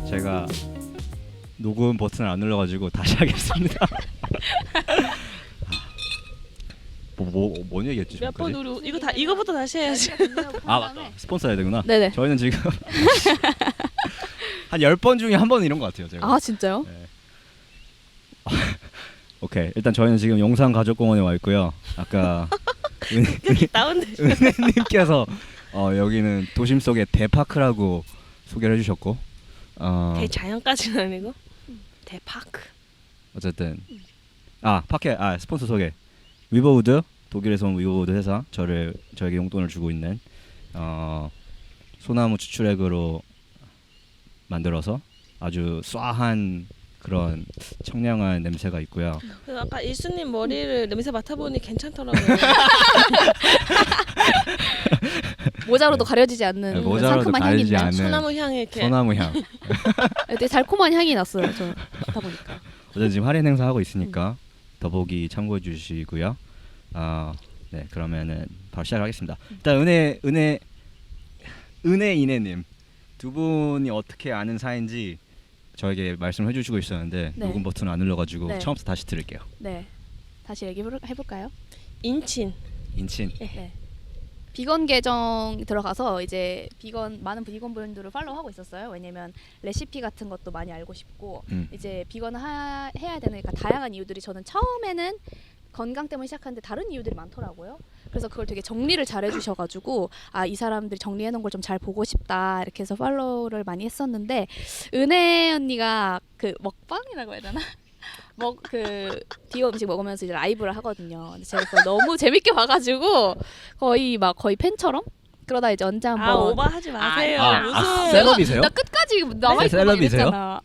제가 녹음 버튼을 안 눌러가지고 다시 하겠습니다. 뭔 얘기했지? 몇 번 지금까지? 우리 이거부터 다시 해야지. 아 맞다. 스폰서 해야 되구나. 네네. 저희는 지금 한 10번 중에 한 번은 이런 것 같아요. 제가. 아 진짜요? 네. 오케이. 일단 저희는 지금 용산 가족공원에 와 있고요. 아까 나온데. 은혜님께서 여기는 도심 속의 대파크라고 소개를 해주셨고 대자연까지는 아니고 대파크. 어쨌든 파케 스폰서 소개. 위버우드, 독일에서 온 위버우드 회사 저에게 용돈을 주고 있는 소나무 추출액으로 만들어서 아주 쏴한 그런 청량한 냄새가 있고요. 그래서 아까 일수님 머리를 냄새 맡아보니 괜찮더라고요. 모자로도 가려지지 않는 네, 모자로도 상큼한 향이 가려지지 있는 않는 소나무 향이 이렇게. 소나무 향. 되게 달콤한 향이 났어요. 저 맡아 보니까. 어제 지금 할인 행사 하고 있으니까 더보기 참고해 주시고요. 네 그러면은 바로 시작하겠습니다. 일단 은혜이네님 두 분이 어떻게 아는 사이인지 저에게 말씀해 주시고 있었는데 네. 녹음 버튼 안 눌러가지고 네. 처음부터 다시 들을게요. 네. 다시 해볼까요? 인친. 인친. 네. 비건 계정 들어가서 이제 많은 비건 분들을 팔로우하고 있었어요. 왜냐면 레시피 같은 것도 많이 알고 싶고 이제 비건 해야 되니까 다양한 이유들이 저는 처음에는 건강 때문에 시작하는데 다른 이유들이 많더라고요. 그래서 그걸 되게 정리를 잘 해주셔가지고 이 사람들이 정리해놓은 걸 좀 잘 보고 싶다 이렇게 해서 팔로우를 많이 했었는데 은혜 언니가 그 먹방이라고 해야 되나? 비건 음식 먹으면서 이제 라이브를 하거든요. 근데 제가 그걸 너무 재밌게 봐가지고 거의 팬처럼 그러다 이제 언제 한번 오버하지 마세요. 무슨 셀럽이세요? 나 끝까지 남아있고 셀럽이세요? 이랬잖아.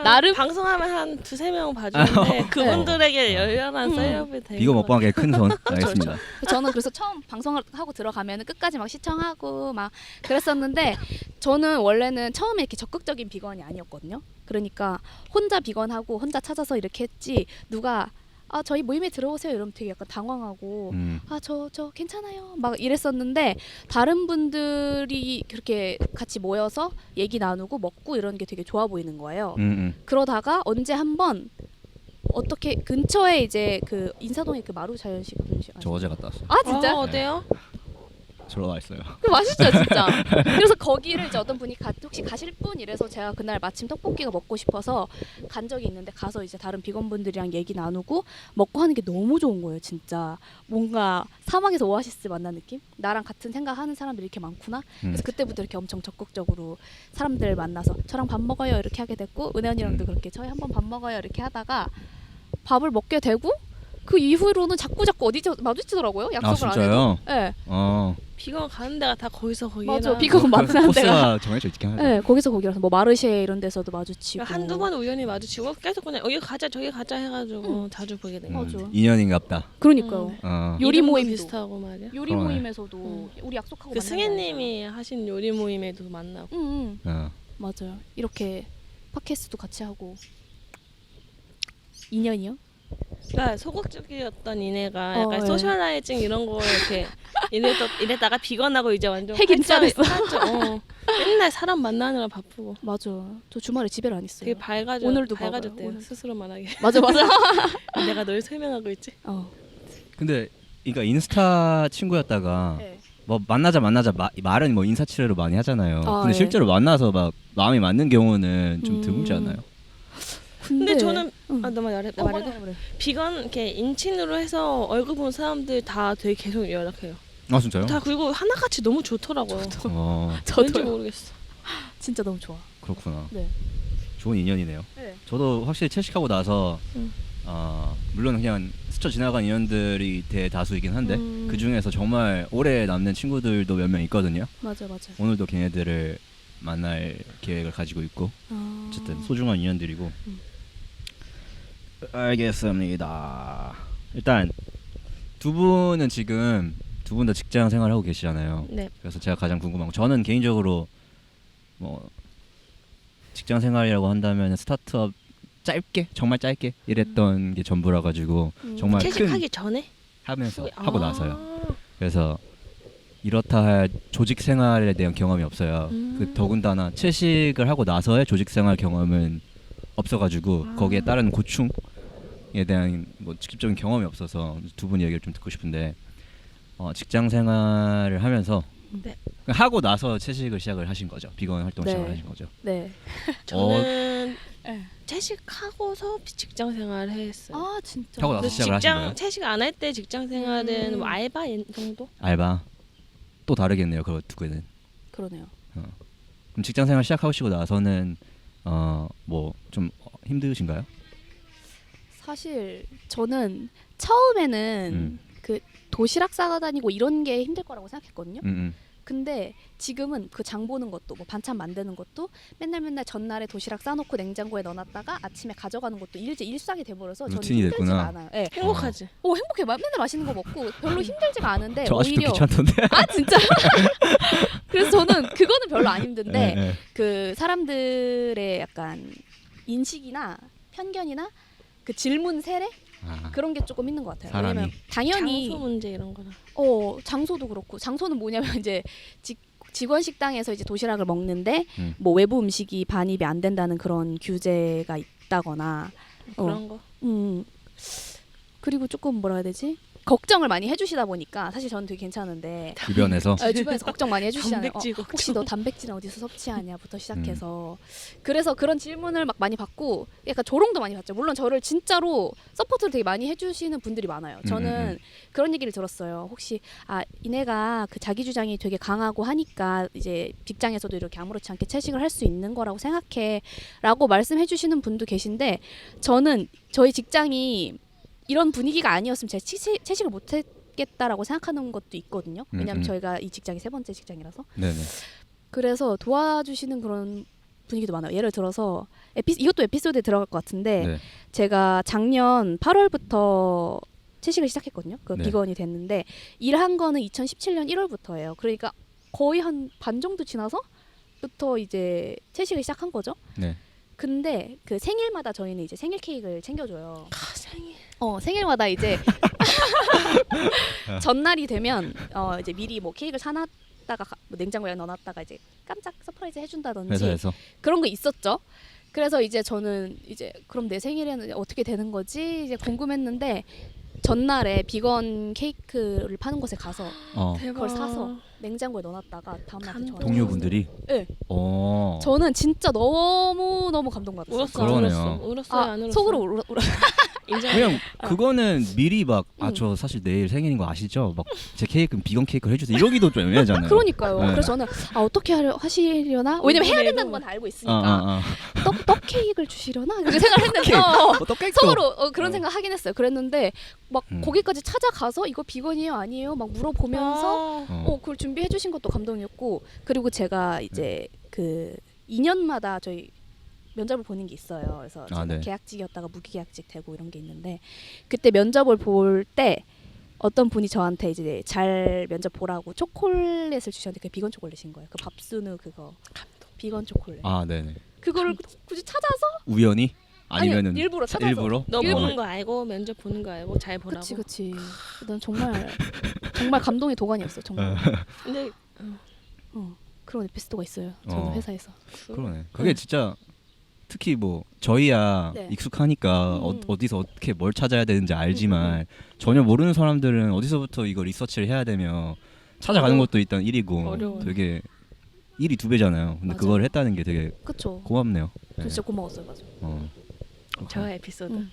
나름 방송하면 한 2-3명 봐주는데 그분들에게 열렬한 셀럽이 되는 비거 먹방의 큰 손. 그렇죠. 알겠습니다. 저는 그래서 처음 방송을 하고 들어가면 끝까지 막 시청하고 막 그랬었는데 저는 원래는 처음에 이렇게 적극적인 비건이 아니었거든요. 그러니까 혼자 비건하고 혼자 찾아서 이렇게 했지 누가 저희 모임에 들어오세요 이러면 되게 약간 당황하고 저 괜찮아요 막 이랬었는데 다른 분들이 그렇게 같이 모여서 얘기 나누고 먹고 이런 게 되게 좋아 보이는 거예요. 그러다가 언제 한번 어떻게 근처에 이제 그 인사동에 그 마루 자연식 저 어제 갔다 왔어요. 진짜? 어때요? 저러 와 있어요. 그 맛있죠 진짜. 그래서 거기를 이제 어떤 분이 혹시 가실 분 이래서 제가 그날 마침 떡볶이가 먹고 싶어서 간 적이 있는데 가서 이제 다른 비건분들이랑 얘기 나누고 먹고 하는 게 너무 좋은 거예요 진짜. 뭔가 사막에서 오아시스 만난 느낌? 나랑 같은 생각하는 사람들이 이렇게 많구나. 그래서 그때부터 이렇게 엄청 적극적으로 사람들 만나서 저랑 밥 먹어요 이렇게 하게 됐고 은혜 언니랑도 그렇게 저희 한번 밥 먹어요 이렇게 하다가 밥을 먹게 되고 그 이후로는 자꾸 어디서 마주치더라고요. 약속을 안 해도. 네. 비건 가는 데가 다 거기서 거기라. 맞아. 비건 만나는 데가. 코스가 정해져 있긴 하죠. 네, 거기서 거기라서 뭐 마르쉐 이런 데서도 마주치고. 한두 번 우연히 마주치고 계속 그냥 여기 가자 저기 가자 해가지고 자주 보게 된 거죠. 맞아. 인연인갑다. 그러니까요. 요리 이름도 모임도 비슷하고 말이야. 요리 그러네. 모임에서도 우리 약속하고 그 승혜님이 하신 요리 모임에도 만나고. 맞아요. 이렇게 팟캐스트도 같이 하고 2년이요? 그러니까 소극적이었던 이내가 약간 네. 소셜라이징 이런 거 이렇게 이랬다가 비건하고 이제 완전 핵인싸됐어. 맨날 사람 만나느라 바쁘고. 맞아. 저 주말에 집에를 안 있어요. 되게 오늘도 밝아졌대요. 봐봐요. 스스로 말하게. 맞아. 내가 널 설명하고 있지. 근데 그러니까 인스타 친구였다가 네. 뭐 만나자 말은 뭐 인사치레로 많이 하잖아요. 근데 네. 실제로 만나서 막 마음이 맞는 경우는 좀 드물지 않나요? 근데 저는 나 말해도 말해. 비건 이렇게 인친으로 해서 얼굴 본 사람들 다 되게 계속 연락해요. 아 진짜요? 다 그리고 하나같이 너무 좋더라고요. 왠지 저도요. 모르겠어. 진짜 너무 좋아. 그렇구나. 네. 좋은 인연이네요. 네. 저도 확실히 채식하고 나서 물론 그냥 스쳐 지나간 인연들이 대다수이긴 한데 그 중에서 정말 오래 남는 친구들도 몇 명 있거든요. 맞아. 오늘도 걔네들을 만날 계획을 가지고 있고 어쨌든 소중한 인연들이고 알겠습니다. 일단 두 분은 지금 두 분 다 직장 생활하고 계시잖아요. 네. 그래서 제가 가장 궁금한 거 저는 개인적으로 뭐 직장 생활이라고 한다면 스타트업 짧게 정말 짧게 일했던 게 전부라 가지고 정말 큰 퇴직하기 전에 하면서 하고 나서요. 그래서 이렇다 할 조직 생활에 대한 경험이 없어요. 그 더군다나 채식을 하고 나서의 조직 생활 경험은 없어가지고 거기에 따른 고충에 대한 뭐 직접적인 경험이 없어서 두 분 얘기를 좀 듣고 싶은데 직장 생활을 하면서 네. 하고 나서 채식을 시작을 하신 거죠? 비건 활동을 네. 시작을 하신 거죠? 네. 저는 네. 채식하고서 직장 생활을 했어요. 아 진짜. 하고 나서 그 시작을 하신 거예요? 채식 안 할 때 직장 생활은 뭐 알바 정도? 알바 또 다르겠네요. 그 두 개는. 그러네요. 그럼 직장 생활 시작하시고 나서는 뭐 좀 힘드신가요? 사실 저는 처음에는 그 도시락 싸다 다니고 이런 게 힘들 거라고 생각했거든요. 근데 지금은 그 장 보는 것도 뭐 반찬 만드는 것도 맨날 전날에 도시락 싸놓고 냉장고에 넣어놨다가 아침에 가져가는 것도 일상이 돼버려서 저는 루틴이 힘들지가 됐구나. 않아요. 네. 행복하지. 행복해. 맨날 맛있는 거 먹고 별로 힘들지가 않은데 저 아직도 오히려 귀찮던데. 아 진짜. 그래서 저는 그거는 별로 안 힘든데 네. 그 사람들의 약간 인식이나 편견이나 그 질문 세례 그런 게 조금 있는 것 같아요. 사람이. 왜냐면 당연히 장소 문제 이런 거나. 장소도 그렇고 장소는 뭐냐면 이제 직원 식당에서 이제 도시락을 먹는데 뭐 외부 음식이 반입이 안 된다는 그런 규제가 있다거나 그런 거. 그리고 조금 뭐라 해야 되지? 걱정을 많이 해주시다 보니까 사실 저는 되게 괜찮은데 주변에서 주변에서 걱정 많이 해주시잖아요. 단백질 혹시 너 단백질은 어디서 섭취하냐부터 시작해서 그래서 그런 질문을 막 많이 받고 약간 조롱도 많이 받죠. 물론 저를 진짜로 서포트를 되게 많이 해주시는 분들이 많아요. 저는 그런 얘기를 들었어요. 혹시 이내가 그 자기 주장이 되게 강하고 하니까 이제 직장에서도 이렇게 아무렇지 않게 채식을 할 수 있는 거라고 생각해라고 말씀해주시는 분도 계신데 저는 저희 직장이 이런 분위기가 아니었으면 제가 채식을 못했겠다라고 생각하는 것도 있거든요. 왜냐하면 저희가 이 직장이 3번째 직장이라서. 네네. 그래서 도와주시는 그런 분위기도 많아요. 예를 들어서 이것도 에피소드에 들어갈 것 같은데 네. 제가 작년 8월부터 채식을 시작했거든요. 네. 비건이 됐는데 일한 거는 2017년 1월부터예요. 그러니까 거의 한 반 정도 지나서부터 이제 채식을 시작한 거죠. 네. 근데 그 생일마다 저희는 이제 생일 케이크를 챙겨줘요. 생일. 생일마다 이제 전날이 되면 이제 미리 뭐 케이크를 사놨다가 뭐 냉장고에 넣어놨다가 이제 깜짝 서프라이즈 해준다든지 회사에서 그런 거 있었죠. 그래서 이제 저는 이제 그럼 내 생일에는 어떻게 되는 거지 이제 궁금했는데 전날에 비건 케이크를 파는 곳에 가서 그걸 사서 냉장고에 넣어놨다가 다음날 저한테 동료분들이 네. 저는 진짜 너무 감동받았어요. 울었어. 그러네요. 울었어요. 안 울었어. 속으로 울어. 그냥 그거는 미리 막 저 사실 내일 생일인 거 아시죠? 막 제 케이크는 비건 케이크를 해주세요. 이러기도 좀 애매하잖아요. 그러니까요. 네. 그래서 저는 어떻게 하시려나? 왜냐면 해야 된다는 건 알고 있으니까 떡 케이크를 주시려나? 그렇게 생각했는데 속으로 그런 생각 하긴 했어요. 그랬는데 막 거기까지 찾아가서 이거 비건이에요 아니에요? 막 물어보면서 그걸 준비해 주신 것도 감동이었고 그리고 제가 이제 그 2년마다 저희 면접을 보는 게 있어요. 그래서 네. 계약직이었다가 무기계약직 되고 이런 게 있는데 그때 면접을 볼 때 어떤 분이 저한테 이제 잘 면접 보라고 초콜릿을 주셨는데 그게 비건 초콜릿인 거예요. 그 밥순우 그거 비건 초콜릿. 네네. 그거를 굳이 찾아서 우연히 아니면은 아니요, 일부러 찾아서. 일부러? 너 보는 거 알고 면접 보는 거 알고 잘 보라고. 그치. 난 정말 정말 도가니였어 정말. 근데 그런 에피소드가 있어요. 저는 회사에서. 그러네. 그게 진짜 특히 뭐 저희야 네. 익숙하니까 어디서 어떻게 뭘 찾아야 되는지 알지만 전혀 모르는 사람들은 어디서부터 이거 리서치를 해야 되며 찾아가는 것도 일단 일이고 어려워요. 되게 일이 2배잖아요. 근데 맞아요. 그걸 했다는 게 되게 그쵸. 고맙네요. 진짜 고마웠어요, 맞아. 저의 에피소드.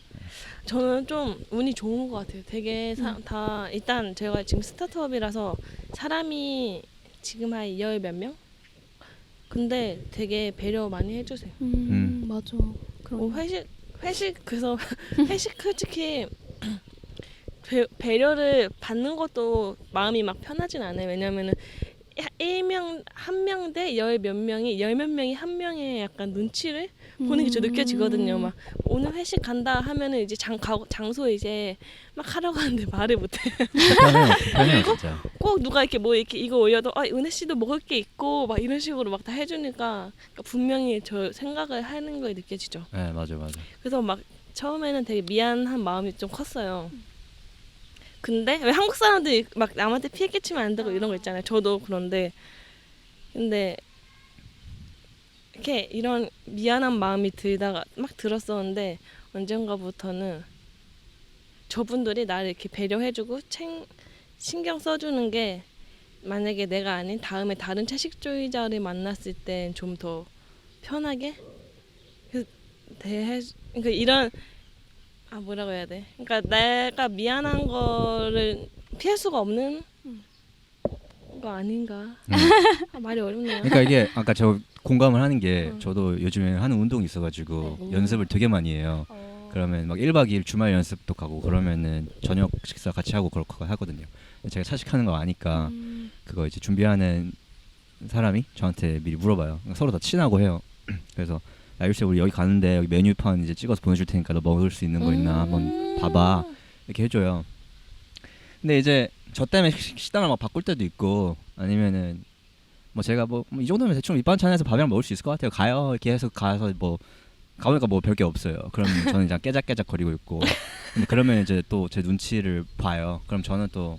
저는 좀 운이 좋은 것 같아요. 되게 다 일단 제가 지금 스타트업이라서 사람이 지금 한 10 몇 명? 근데 되게 배려 많이 해주세요. 맞아. 회식 그래서 회식 솔직히 배려를 받는 것도 마음이 막 편하진 않아요. 왜냐면은 한 명 대 열 몇 명이 한 명의 약간 눈치를 보는 게 저 느껴지거든요. 막 오늘 회식 간다 하면은 이제 장소 이제 막 하라고 하는데 말을 못해. 불편해요 진짜. 꼭 누가 이렇게 뭐 이렇게 이거 올려도 은혜 씨도 먹을 게 있고 막 이런 식으로 막 다 해주니까 그러니까 분명히 저 생각을 하는 거에 느껴지죠. 네 맞아. 그래서 막 처음에는 되게 미안한 마음이 좀 컸어요. 근데 왜 한국 사람들이 막 남한테 피해 끼치면 안 되고 이런 거 있잖아요. 저도 그런데 근데 이렇게 이런 미안한 마음이 들다가 막 들었었는데 언젠가부터는 저분들이 나를 이렇게 배려해주고 신경 써주는 게 만약에 내가 아닌 다음에 다른 채식주의자를 만났을 땐 좀 더 편하게 그러니까 이런 뭐라고 해야 돼? 그러니까 내가 미안한 거를 피할 수가 없는 거 아닌가? 말이 어렵네요. 그러니까 이게 아까 저 공감을 하는 게 저도 요즘에 하는 운동이 있어가지고 연습을 되게 많이 해요. 그러면 막 1박 2일 주말 연습도 가고 그러면은 저녁 식사 같이 하고 그렇게 하거든요. 제가 차식하는 거 아니까 그거 이제 준비하는 사람이 저한테 미리 물어봐요. 서로 다 친하고 해요. 그래서 야 일세 우리 여기 가는데 여기 메뉴판 이제 찍어서 보내줄 테니까 너 먹을 수 있는 거 있나 한번 봐봐 이렇게 해줘요. 근데 이제 저 때문에 식단을 막 바꿀 때도 있고 아니면은 뭐 제가 뭐 이 정도면 대충 밑반찬에서 밥이랑 먹을 수 있을 것 같아요. 가요 이렇게 해서 가서 뭐 가보니까 뭐 별게 없어요. 그럼 저는 그냥 깨작깨작 거리고 있고 근데 그러면 이제 또 제 눈치를 봐요. 그럼 저는 또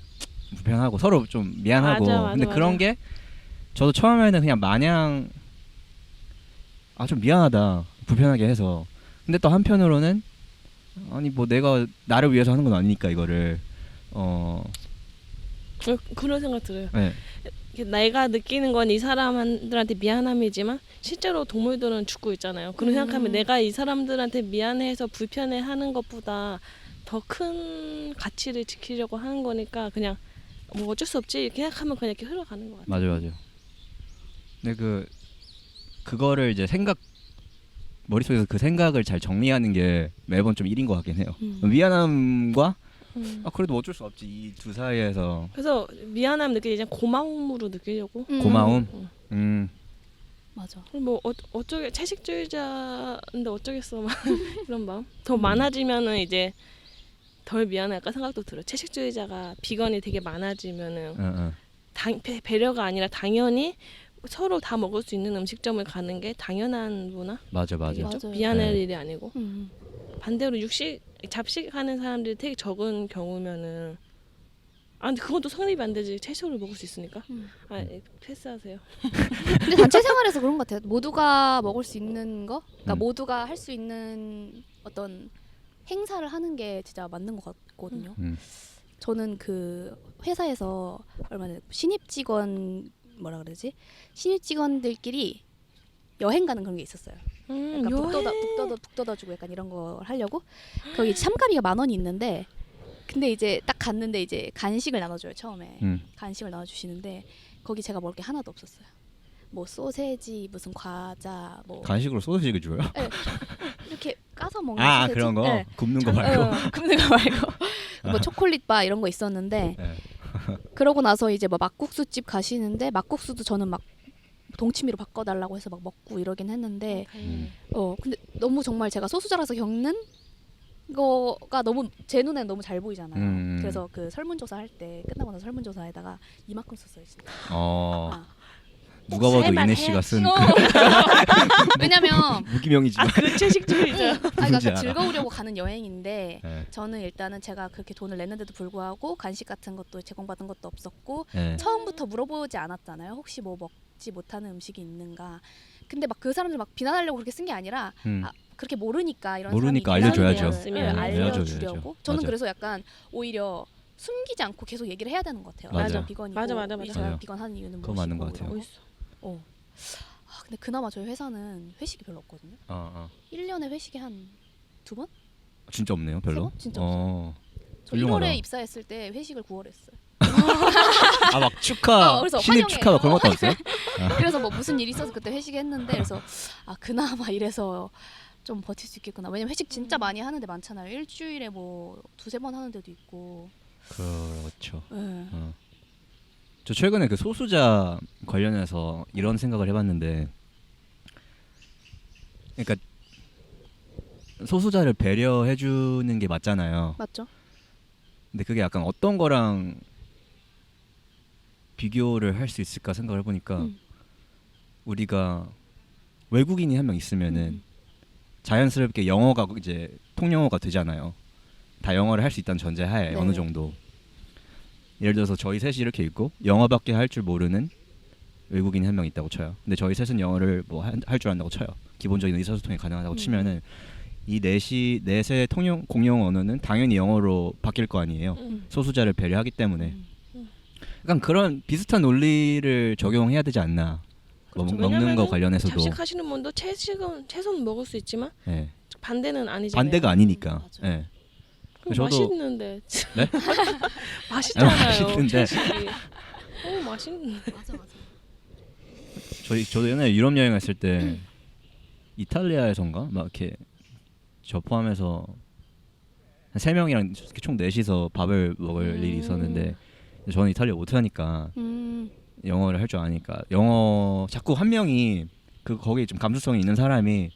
불편하고 서로 좀 미안하고 맞아, 근데 그런 게 저도 처음에는 그냥 마냥 좀 미안하다 불편하게 해서 근데 또 한편으로는 아니 뭐 내가 나를 위해서 하는 건 아니니까 이거를 그런 생각 들어요. 네. 내가 느끼는 건 이 사람들한테 미안함이지만 실제로 동물들은 죽고 있잖아요. 그런 생각하면 내가 이 사람들한테 미안해서 불편해하는 것보다 더 큰 가치를 지키려고 하는 거니까 그냥 뭐 어쩔 수 없지 이렇게 생각하면 그냥 이렇게 흘러가는 것 같아요. 맞아요. 근데 그거를 이제 머릿속에서 그 생각을 잘 정리하는 게 매번 좀 일인 것 같긴 해요. 미안함과 그래도 어쩔 수 없지 이 두 사이에서 그래서 미안함 느끼지 고마움으로 느끼려고. 고마움. 맞아. 뭐 어쩌게 채식주의자인데 어쩌겠어 막 이런 마음. 더 많아지면은 이제 덜 미안할까 생각도 들어. 채식주의자가 비건이 되게 많아지면은 배려가 아니라 당연히 서로 다 먹을 수 있는 음식점을 가는 게 당연한 문화. 맞아. 맞아요. 미안할 일이 아니고. 음. 반대로 잡식하는 사람들이 되게 적은 경우면은 근데 그건 또 성립이 안 되지. 채소를 먹을 수 있으니까. 패스하세요. 근데 단체 생활에서 그런 것 같아요. 모두가 먹을 수 있는 거, 그러니까 모두가 할 수 있는 어떤 행사를 하는 게 진짜 맞는 것 같거든요. 저는 그 회사에서 얼마 전에 신입 직원들끼리 여행 가는 그런 게 있었어요. 그러니까 북돋아주고 약간 이런 걸 하려고 거기 참가비가 10,000원이 있는데 근데 이제 딱 갔는데 이제 간식을 나눠줘요 처음에. 간식을 나눠주시는데 거기 제가 먹을 게 하나도 없었어요. 뭐 소세지 무슨 과자 뭐 간식으로 소시지를 줘요? 네. 이렇게 까서 먹는 소세지. 그런 거 네. 굽는 거 말고. 굽는 거 말고 뭐 초콜릿 바 이런 거 있었는데 네. 그러고 나서 이제 뭐 막국수집 가시는데 막국수도 저는 막 동치미로 바꿔달라고 해서 막 먹고 이러긴 했는데 근데 너무 정말 제가 소수자라서 겪는 거가 너무 제 눈엔 너무 잘 보이잖아요. 그래서 그 설문조사 할 때 끝나고 나서 설문조사에다가 이만큼 썼어요 진짜. 누가 봐도 이내 씨가 쓴 왜냐면 무기명이지만 그 채식주의자. 그러니까 즐거우려고 가는 여행인데 네. 저는 일단은 제가 그렇게 돈을 냈는데도 불구하고 간식 같은 것도 제공받은 것도 없었고 네. 처음부터 물어보지 않았잖아요. 혹시 뭐 먹지 못하는 음식이 있는가. 근데 막 그 사람들 막 비난하려고 그렇게 쓴 게 아니라 그렇게 모르니까 이런 모르니까 사람이 알려줘야죠. 알려주려고. 저는 맞아. 그래서 약간 오히려 숨기지 않고 계속 얘기를 해야 되는 것 같아요. 맞아. 제가 비건이고 맞아. 제가 비건 하는 이유는 그거 무엇이고 맞는 것 같아요. 근데 그나마 저희 회사는 회식이 별로 없거든요. 1년에 회식이 한 2번? 진짜 없네요, 별로. 3번? 진짜 없어요. 저 훌륭하다. 1월에 입사했을 때 회식을 9월에 했어요. 막 축하, 그래서 신입 환영해요. 축하 막 그런 것도 없어요? 그래서 뭐 무슨 일이 있어서 그때 회식했는데 그래서 그나마 이래서 좀 버틸 수 있겠구나. 왜냐면 회식 진짜 많이 하는데 많잖아요. 일주일에 뭐 2-3번 하는 데도 있고. 그렇죠. 네. 저 최근에 그 소수자 관련해서 이런 생각을 해봤는데, 그러니까 소수자를 배려해 주는 게 맞잖아요. 맞죠? 근데 그게 약간 어떤 거랑 비교를 할 수 있을까 생각을 해보니까 우리가 외국인이 한 명 있으면은 자연스럽게 영어가 이제 통영어가 되잖아요. 다 영어를 할 수 있다는 전제하에 네. 어느 정도. 예를 들어서 저희 셋이 이렇게 있고 영어밖에 할 줄 모르는 외국인이 한 명 있다고 쳐요. 근데 저희 셋은 영어를 뭐 할 줄 안다고 쳐요. 기본적인 의사소통이 가능하다고 치면은 이 넷의 통용 공용 언어는 당연히 영어로 바뀔 거 아니에요. 소수자를 배려하기 때문에. 약간 그런 비슷한 논리를 적용해야 되지 않나. 그렇죠. 먹는 거 왜냐면은 관련해서도. 잡식하시는 분도 채소는 먹을 수 있지만 네. 반대는 아니잖아요. 반대가 아니니까. 맞아요. 네. 그럼 저도- 맛있는데. 네? 맛있잖아요. 맛있는데. 채식이. 맛있는데. 맞아. 저도 옛날에 유럽 여행했을 때 이탈리아에선가 막 이렇게 저 포함해서 한 3명이랑 총 넷이서 밥을 먹을 일이 있었는데 저는 이탈리아 못하니까 영어를 할 줄 아니까 영어 자꾸 한 명이 거기 좀 감수성이 있는 사람이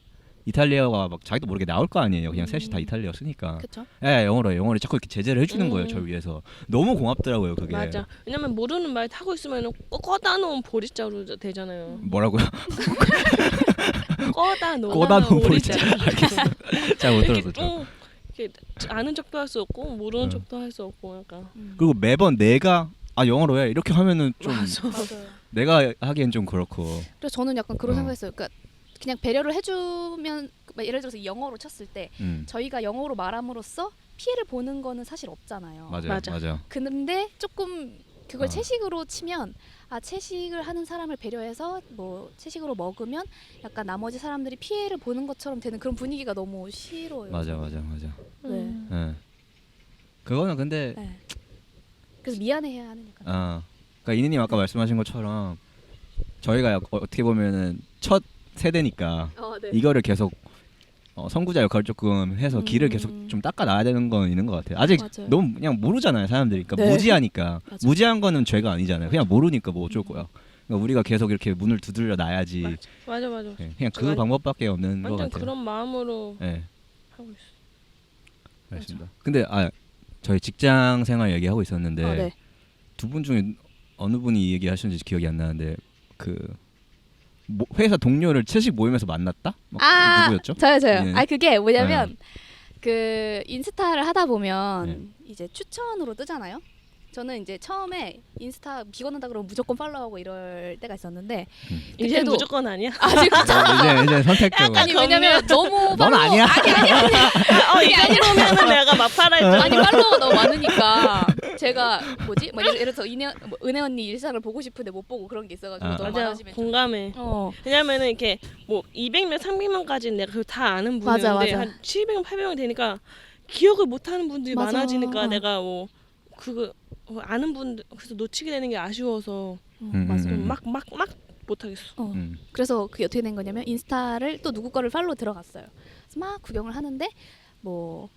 이탈리아가 막 자기도 모르게 나올 거 아니에요. 그냥 셋이 다 이탈리아 쓰니까. 그렇죠. 영어를 자꾸 이렇게 제재를 해주는 거예요. 저 위해서. 너무 고맙더라고요. 그게. 맞아. 왜냐면 모르는 말 타고 있으면 꺼다 놓은 보리자루 되잖아요. 뭐라고요? 꺼다 꺼다 놓은 놓은 보리자루. 알겠어요. 잘 못 이렇게 들었어. 이렇게 아는 척도 할 수 없고 모르는 척도 할 수 없고 약간. 그리고 매번 내가 영어로 해 이렇게 하면은 좀 맞아요. 내가 하기엔 좀 그렇고. 그래서 저는 약간 그런 어. 생각했어요. 그러니까 그냥 배려를 해주면 예를 들어서 영어로 쳤을 때 음. 저희가 영어로 말함으로써 피해를 보는 거는 사실 없잖아요. 맞아. 근데 조금 그걸 어. 채식으로 치면 채식을 하는 사람을 배려해서 뭐 채식으로 먹으면 약간 나머지 사람들이 피해를 보는 것처럼 되는 그런 분위기가 너무 싫어요. 맞아. 네. 예. 그거는 근데 네. 그래서 미안해해야 하는 약간. 그러니까 이니님 아까 말씀하신 것처럼 저희가 어떻게 보면은 첫 세대니까 네. 이거를 계속 선구자 역할을 조금 해서 길을 계속 좀 닦아 놔야 되는 건 있는 것 같아요. 아직 맞아요. 너무 그냥 모르잖아요, 사람들이. 그러니까 네. 무지하니까. 맞아. 무지한 거는 죄가 아니잖아요. 그냥 모르니까 뭐 어쩔 거야. 그러니까 우리가 계속 이렇게 문을 두드려 놔야지. 맞아. 예, 그냥 그 완- 방법밖에 없는 것 완전 같아요. 그런 마음으로 예, 하고 있어. 알겠습니다. 근데 저희 직장 생활 얘기하고 있었는데 네. 두 분 중에 어느 분이 이 얘기 하셨는지 기억이 안 나는데 회사 동료를 채식 모임에서 만났다? 누구였죠? 저요. 예. 그게 뭐냐면 그 인스타를 하다 보면 이제 추천으로 뜨잖아요. 저는 이제 처음에 인스타 비건한다 그러면 무조건 팔로우하고 이럴 때가 있었는데 이제 그때도- 무조건 아니야? 아직 이제 선택적으로. 아니 왜냐면 너무 넌 아니야. 이 정도면은 내가 마파라 했죠. 아니 팔로워가 너무 많으니까 제가 뭐지? 뭐 예를 들어서 은혜 언니 일상을 보고 싶은데 못 보고 그런 게 있어가지고 너무 맞아. 많아지면 공감해. 왜냐면은 이렇게 뭐 200명, 300명까지는 내가 그걸 다 아는 맞아, 분인데 맞아. 한 700명, 800명 되니까 기억을 못 하는 분들이 맞아. 많아지니까 내가 뭐 그거 아는 분들 그래서 놓치게 되는 게 아쉬워서 맞아. 막 못 하겠어. 그래서 그게 어떻게 된 거냐면 인스타를 또 누구 거를 팔로우 들어갔어요. 그래서 막 구경을 하는데 뭐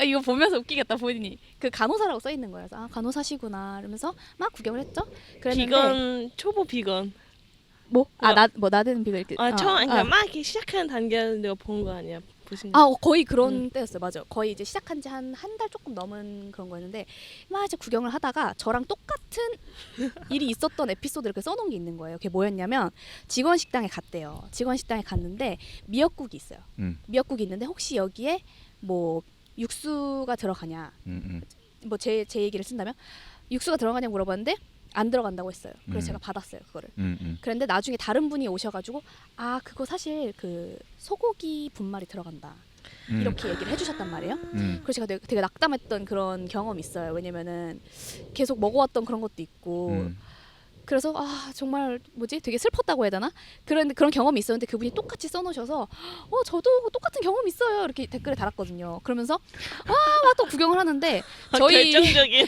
이거 보면서 웃기겠다 본인이 그 간호사라고 써 있는 거예요. 그래서 간호사시구나 이러면서 막 구경을 했죠. 그랬는데 비건 초보 비건. 나는 비건 이렇게 그러니까 막 이렇게 시작하는 단계를 내가 본 거 아니야? 보신 거. 거의 그런 때였어요. 맞아. 거의 이제 시작한 지 한 달 조금 넘은 그런 거였는데 막 이제 구경을 하다가 저랑 똑같은 일이 있었던 에피소드를 이렇게 써놓은 게 있는 거예요. 그게 뭐였냐면 직원 식당에 갔대요. 직원 식당에 갔는데 미역국이 있어요. 미역국이 있는데 혹시 여기에 뭐 육수가 들어가냐? 뭐 제 얘기를 쓴다면 육수가 들어가냐고 물어봤는데 안 들어간다고 했어요. 그래서 제가 받았어요 그거를. 그런데 나중에 다른 분이 오셔가지고 그거 사실 그 소고기 분말이 들어간다 이렇게 얘기를 해주셨단 말이에요. 그래서 제가 되게 낙담했던 그런 경험이 있어요. 왜냐면은 계속 먹어왔던 그런 것도 있고 그래서 정말 뭐지 되게 슬펐다고 해야 되나 그런 경험이 있었는데 그분이 똑같이 써놓으셔서 저도 똑같은 경험 있어요 이렇게 댓글에 달았거든요. 그러면서 막 또 구경을 하는데 결정적인.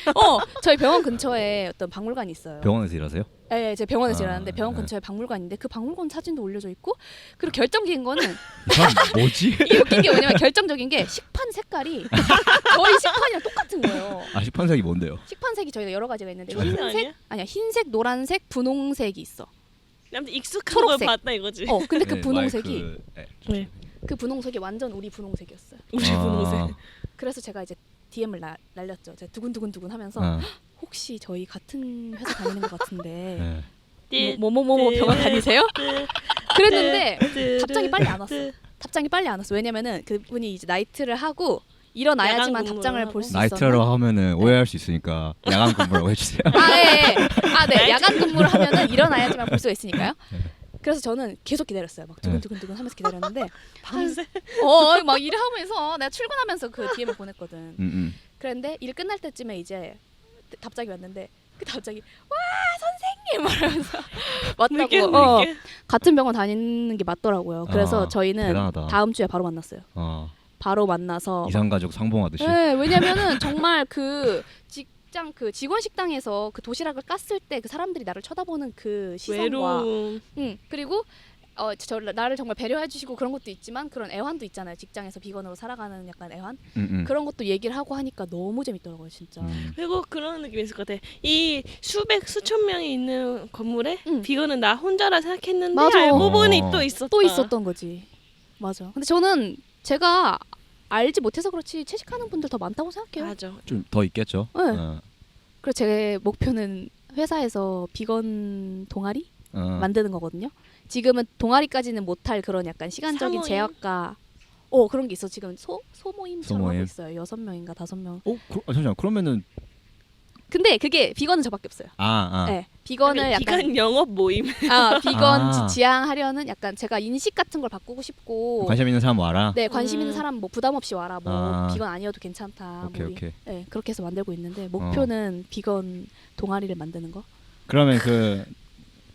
저희 병원 근처에 어떤 박물관이 있어요. 병원에서 일하세요? 네, 제가 병원에서 일하는데 병원 근처에 박물관인데 그 박물관 사진도 올려져 있고 그리고 결정적인 거는 이 사람 뭐지? 이게 웃긴 게 뭐냐면 결정적인 게 식판 색깔이 저희 식판이랑 똑같은 거예요. 식판색이 뭔데요? 식판색이 저희가 여러 가지가 있는데 초록색 흰색 아니야 흰색, 노란색, 분홍색이 있어. 아무튼 익숙한 걸 초록색. 봤다 이거지. 근데 그 분홍색이 네. 그 분홍색이 완전 우리 분홍색이었어요. 우리 분홍색. 그래서 제가 이제 DM을 날렸죠. 제가 두근두근 하면서 혹시 저희 같은 회사 다니는 것 같은데 뭐뭐뭐 병원 다니세요? 그랬는데 답장이 빨리 안 왔어요. 답장이 빨리 안 왔어. 왜냐면은 그분이 이제 나이트를 하고 일어나야지만 야간 답장을 근무를 볼 수 있었나? 나이트라고 하면은 오해할 수 있으니까 야간 근무라고 해주세요. 네. 야간 근무를 하면은 일어나야지만 볼 수가 있으니까요. 그래서 저는 계속 기다렸어요. 막 두근두근 하면서 기다렸는데 밤새 막 일하면서 내가 출근하면서 그 DM을 보냈거든. 그런데 일 끝날 때쯤에 이제 답장이 왔는데 그 답장이 와 선생님 말하면서 왔다고. 같은 병원 다니는 게 맞더라고요. 그래서 저희는 대단하다. 다음 주에 바로 만났어요. 바로 만나서 이산가족 상봉하듯이. 네, 왜냐면은 정말 그 직장 그 직원 식당에서 그 도시락을 깠을 때 그 사람들이 나를 쳐다보는 그 시선과 외로움. 그리고 나를 정말 배려해 주시고 그런 것도 있지만 그런 애환도 있잖아요. 직장에서 비건으로 살아가는 약간 애환 그런 것도 얘기를 하고 하니까 너무 재밌더라고요, 진짜. 그리고 그런 느낌이 있을 것 같아. 이 수천 명이 있는 건물에 비건은 나 혼자라 생각했는데 맞아. 알고 보니 또 있었다. 또 있었던 거지. 맞아. 근데 저는 제가 알지 못해서 그렇지 채식하는 분들 더 많다고 생각해요. 맞아. 좀 더 있겠죠. 네. 그리고 제 목표는 회사에서 비건 동아리 만드는 거거든요. 지금은 동아리까지는 못할 그런 약간 시간적인 사모임? 제약과 그런 게 있어. 지금 소모임처럼 하고 있어요. 6명인가 5명. 잠시만. 그러면은 근데 그게 비건은 저밖에 없어요. 네, 비건을 약간 비건 영업 모임. 비건 지향하려는 약간 제가 인식 같은 걸 바꾸고 싶고 관심 있는 사람 와라. 네, 관심 있는 사람 뭐 부담 없이 와라. 뭐 비건 아니어도 괜찮다. 오케이. 네, 그렇게 해서 만들고 있는데 목표는 비건 동아리를 만드는 거. 그러면 그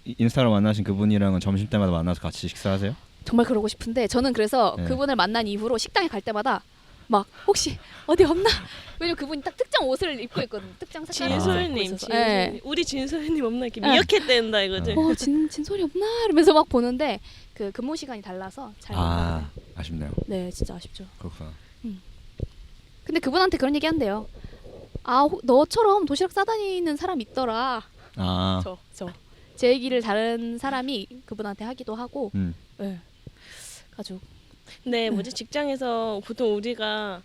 인스타로 만나신 그분이랑은 점심 때마다 만나서 같이 식사하세요? 정말 그러고 싶은데 저는 그래서 그분을 만난 이후로 식당에 갈 때마다 막 혹시 어디 없나? 왜냐면 그분이 딱 특정 옷을 입고 있거든요. 특정 색깔의 옷을 입고 진솔님, 있어서. 네. 우리 진솔님 없나 이렇게 미역캣댄다 이거지. 진솔이 없나? 이러면서 막 보는데 그 근무 시간이 달라서 잘 못 봐요. 아쉽네요. 네, 진짜 아쉽죠. 그렇구나. 근데 그분한테 그런 얘기 한대요. 너처럼 도시락 싸다니는 사람 있더라. 제 얘기를 다른 사람이 그분한테 하기도 하고. 네. 가지고. 근데 직장에서 보통 우리가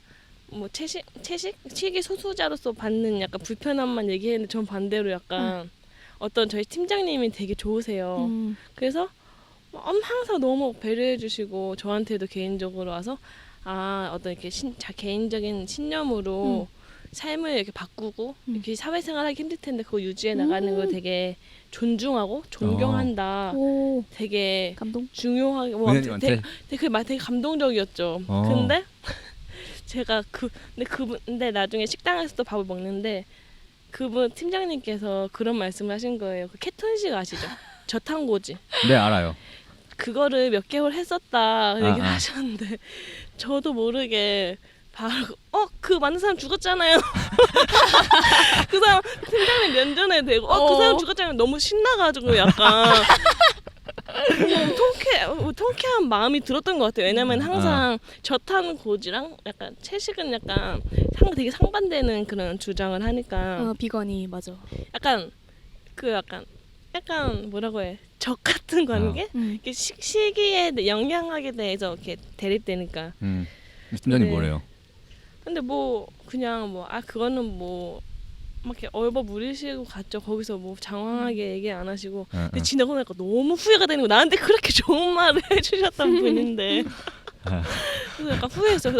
뭐 체계 소수자로서 받는 약간 불편함만 얘기했는데 전 반대로 약간 어떤 저희 팀장님이 되게 좋으세요. 그래서 항상 너무 배려해 주시고 저한테도 개인적으로 와서 어떤 이렇게 개인적인 신념으로 삶을 이렇게 바꾸고 이렇게 사회생활하기 힘들 텐데 그거 유지해 나가는 걸 되게 존중하고 존경한다. 되게 감동. 중요하게 되게 감동적이었죠. 근데 제가 근데 나중에 식당에서도 밥을 먹는데 그분 팀장님께서 그런 말씀을 하신 거예요. 그 케톤식 아시죠? 저탄고지. 네, 알아요. 그거를 몇 개월 했었다 얘기를 하셨는데 저도 모르게 바로 그 만든 사람 죽었잖아요. 그 사람 팀장님 면전에 대고 그 사람 죽었잖아요. 너무 신나가지고 약간 통쾌한 마음이 들었던 것 같아요. 왜냐면 항상 저탄고지랑 약간 채식은 약간 되게 상반되는 그런 주장을 하니까 비건이 맞아. 약간 뭐라고 해? 적 같은 관계? 이렇게 식이에 영양학에 대해서 이렇게 대립되니까. 팀장님 뭐래요? 근데 그냥 그거는 막 이렇게 얼버무리시고 갔죠. 거기서 장황하게 얘기 안 하시고. 근데 지나고 나니까 너무 후회가 되는 거. 나한테 그렇게 좋은 말을 해주셨던 분인데. 그래서 약간 후회했어요.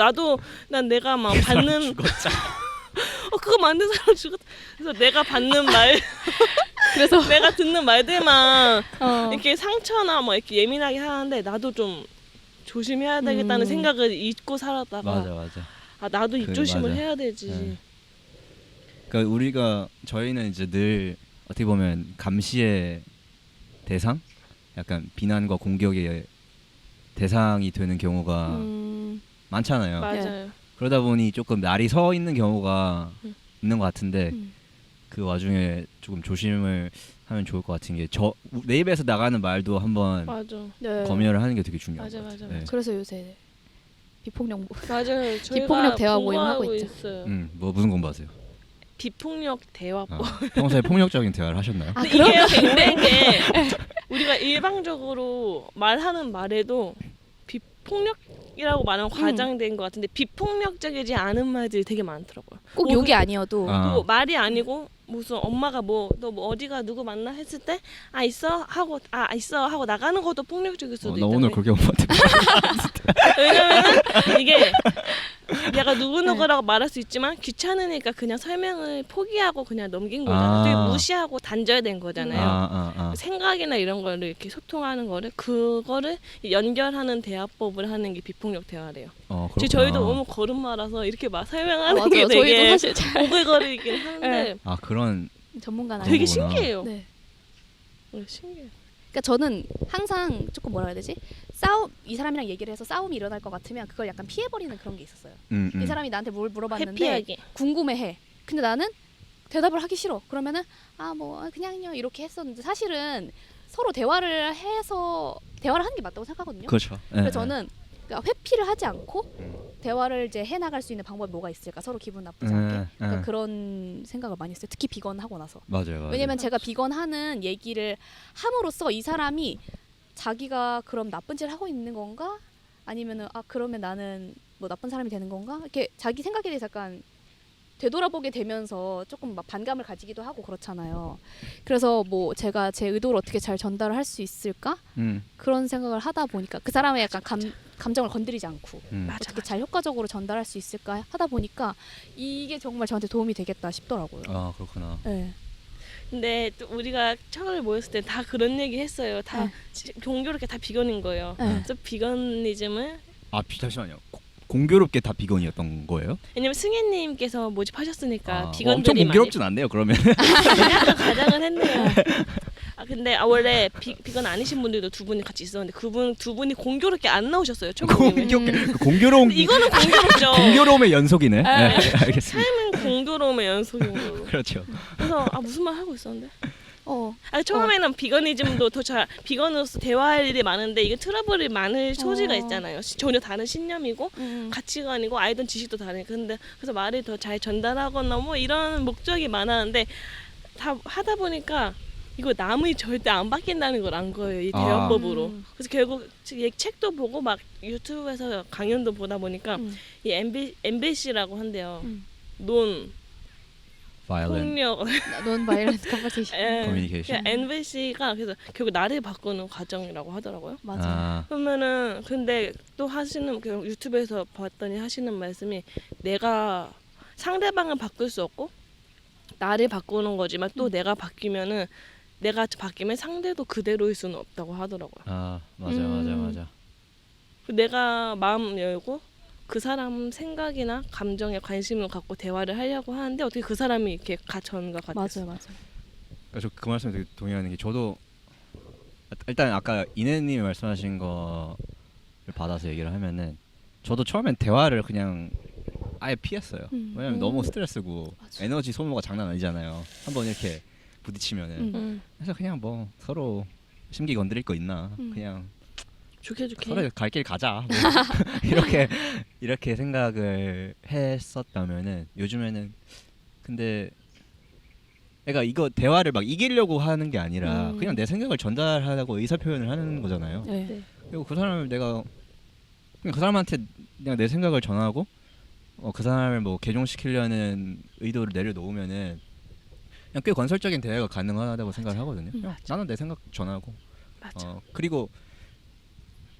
난 내가 막 받는 그거 만든 사람 죽었다. 그래서 내가 받는 말 그래서 내가 듣는 말들만 이렇게 상처나 이렇게 예민하게 하는데 나도 좀 조심해야 되겠다는 생각을 잊고 살았다가 맞아. 나도 입조심을 해야 되지. 네. 그러니까 저희는 이제 늘 어떻게 보면 감시의 대상, 약간 비난과 공격의 대상이 되는 경우가 많잖아요. 맞아요. 그러다 보니 조금 날이 서 있는 경우가 있는 것 같은데 그 와중에 조금 조심을 하면 좋을 것 같은 게 내 입에서 나가는 말도 한번 검열을 하는 게 되게 중요해요. 맞아. 그래서 요새 비폭력 맞아요. 비폭력 대화 모임 하고 있죠. 무슨 공부하세요? 비폭력 대화법. 평소에 폭력적인 대화를 하셨나요? 이게 굉장히 우리가 일방적으로 말하는 말에도 비폭력 비폭력이라고 말하면 과장된 것 같은데 비폭력적이지 않은 말들이 되게 많더라고요. 꼭 뭐 욕이 아니어도 또 말이 아니고 무슨 엄마가 뭐 너 뭐 어디가 누구 만나 했을 때 있어 하고 있어 하고 나가는 것도 폭력적일 수도 나 있다. 오늘 그렇게 엄마한테 왜냐면은 이게 내가 누구누구라고 말할 수 있지만 귀찮으니까 그냥 설명을 포기하고 그냥 넘긴 거잖아요. 되게 무시하고 단절된 거잖아요. 생각이나 이런 거를 이렇게 소통하는 거를 그거를 연결하는 대화법을 하는 게 비폭력 대화래요. 저희도 너무 거름말아서 이렇게 막 설명하는 게 저희도 되게 사실 잘 오글거리긴 하는데 그런 전문가는 되게 아니고. 신기해요. 네. 신기해요. 그러니까 저는 항상 조금 뭐라 해야 되지? 이 사람이랑 얘기를 해서 싸움이 일어날 것 같으면 그걸 약간 피해버리는 그런 게 있었어요. 이 사람이 나한테 뭘 물어봤는데 회피하기. 궁금해해. 근데 나는 대답을 하기 싫어. 그러면은 그냥요 이렇게 했었는데 사실은 서로 대화를 해서 대화를 하는 게 맞다고 생각하거든요. 그렇죠. 그래서 저는 그러니까 회피를 하지 않고 대화를 이제 해나갈 수 있는 방법이 뭐가 있을까? 서로 기분 나쁘지 않게. 그러니까 그런 생각을 많이 했어요. 특히 비건 하고 나서. 맞아요. 왜냐면 제가 비건 하는 얘기를 함으로써 이 사람이 자기가 그럼 나쁜 짓을 하고 있는 건가? 아니면은 그러면 나는 뭐 나쁜 사람이 되는 건가? 이렇게 자기 생각에 대해서 약간 되돌아보게 되면서 조금 막 반감을 가지기도 하고 그렇잖아요. 그래서 뭐 제가 제 의도를 어떻게 잘 전달을 할 수 있을까? 그런 생각을 하다 보니까 그 사람의 약간 감정을 건드리지 않고 어떻게 잘 효과적으로 전달할 수 있을까 하다 보니까 이게 정말 저한테 도움이 되겠다 싶더라고요. 그렇구나. 네. 근데 또 우리가 처음에 모였을 때 다 그런 얘기 했어요. 다 공교롭게 다 비건인 거예요. 그래서 비건니즘을 잠시만요. 공교롭게 다 비건이었던 거예요? 왜냐면 승혜님께서 모집하셨으니까 비건들이 엄청 공교롭진 않네요. 그러면 약간 과장을 했네요. 근데 원래 비건 아니신 분들도 두 분이 같이 있었는데 두 분이 공교롭게 안 나오셨어요. 공교로운 이거는 공교롭죠. 공교로움의 연속이네. 네, 알겠습니다. 삶은 공교로움의 연속인 거고. 그렇죠. 그래서 무슨 말 하고 있었는데? 처음에는 비건이즘도 더 잘 비건으로서 대화할 일이 많은데 이게 트러블이 많을 소지가 있잖아요. 전혀 다른 신념이고 가치관이고 알던 지식도 다르니까. 근데 그래서 말을 더 잘 전달하거나 뭐 이런 목적이 많았는데 다 하다 보니까 이거 남이 절대 안 바뀐다는 걸 안 거예요. 이 대화법으로. 그래서 결국 책도 보고 막 유튜브에서 강연도 보다 보니까 이 MBC라고 한대요. 폭력, Non-violent conversation. Communication. MBC가 그래서 결국 나를 바꾸는 과정이라고 하더라고요. 맞아요. 그러면은 근데 또 유튜브에서 봤더니 하시는 말씀이 내가 상대방을 바꿀 수 없고 나를 바꾸는 거지만 또 내가 바뀌면 상대도 그대로일 수는 없다고 하더라고요. 맞아. 내가 마음 열고 그 사람 생각이나 감정에 관심을 갖고 대화를 하려고 하는데 어떻게 그 사람이 이렇게 전과 같았어요. 맞아요. 저 그 말씀에 되게 동의하는 게 저도 일단 아까 이내님이 말씀하신 거를 받아서 얘기를 하면은 저도 처음엔 대화를 그냥 아예 피했어요. 왜냐면 너무 스트레스고 에너지 소모가 장난 아니잖아요. 한번 이렇게 부딪히면은 그래서 그냥 뭐 서로 심기 건드릴 거 있나 그냥 좋게 서로 갈 길 가자 뭐 이렇게 생각을 했었다면은 요즘에는 근데 내가 이거 대화를 막 이기려고 하는 게 아니라 그냥 내 생각을 전달하려고 의사 표현을 하는 거잖아요. 네. 그리고 그 사람을 내가 그냥 그 사람한테 그냥 내 생각을 전하고 그 사람을 뭐 개종시키려는 의도를 내려놓으면은 그냥 꽤 건설적인 대화가 가능하다고 생각을 하거든요. 그냥 나는 내 생각 전하고 그리고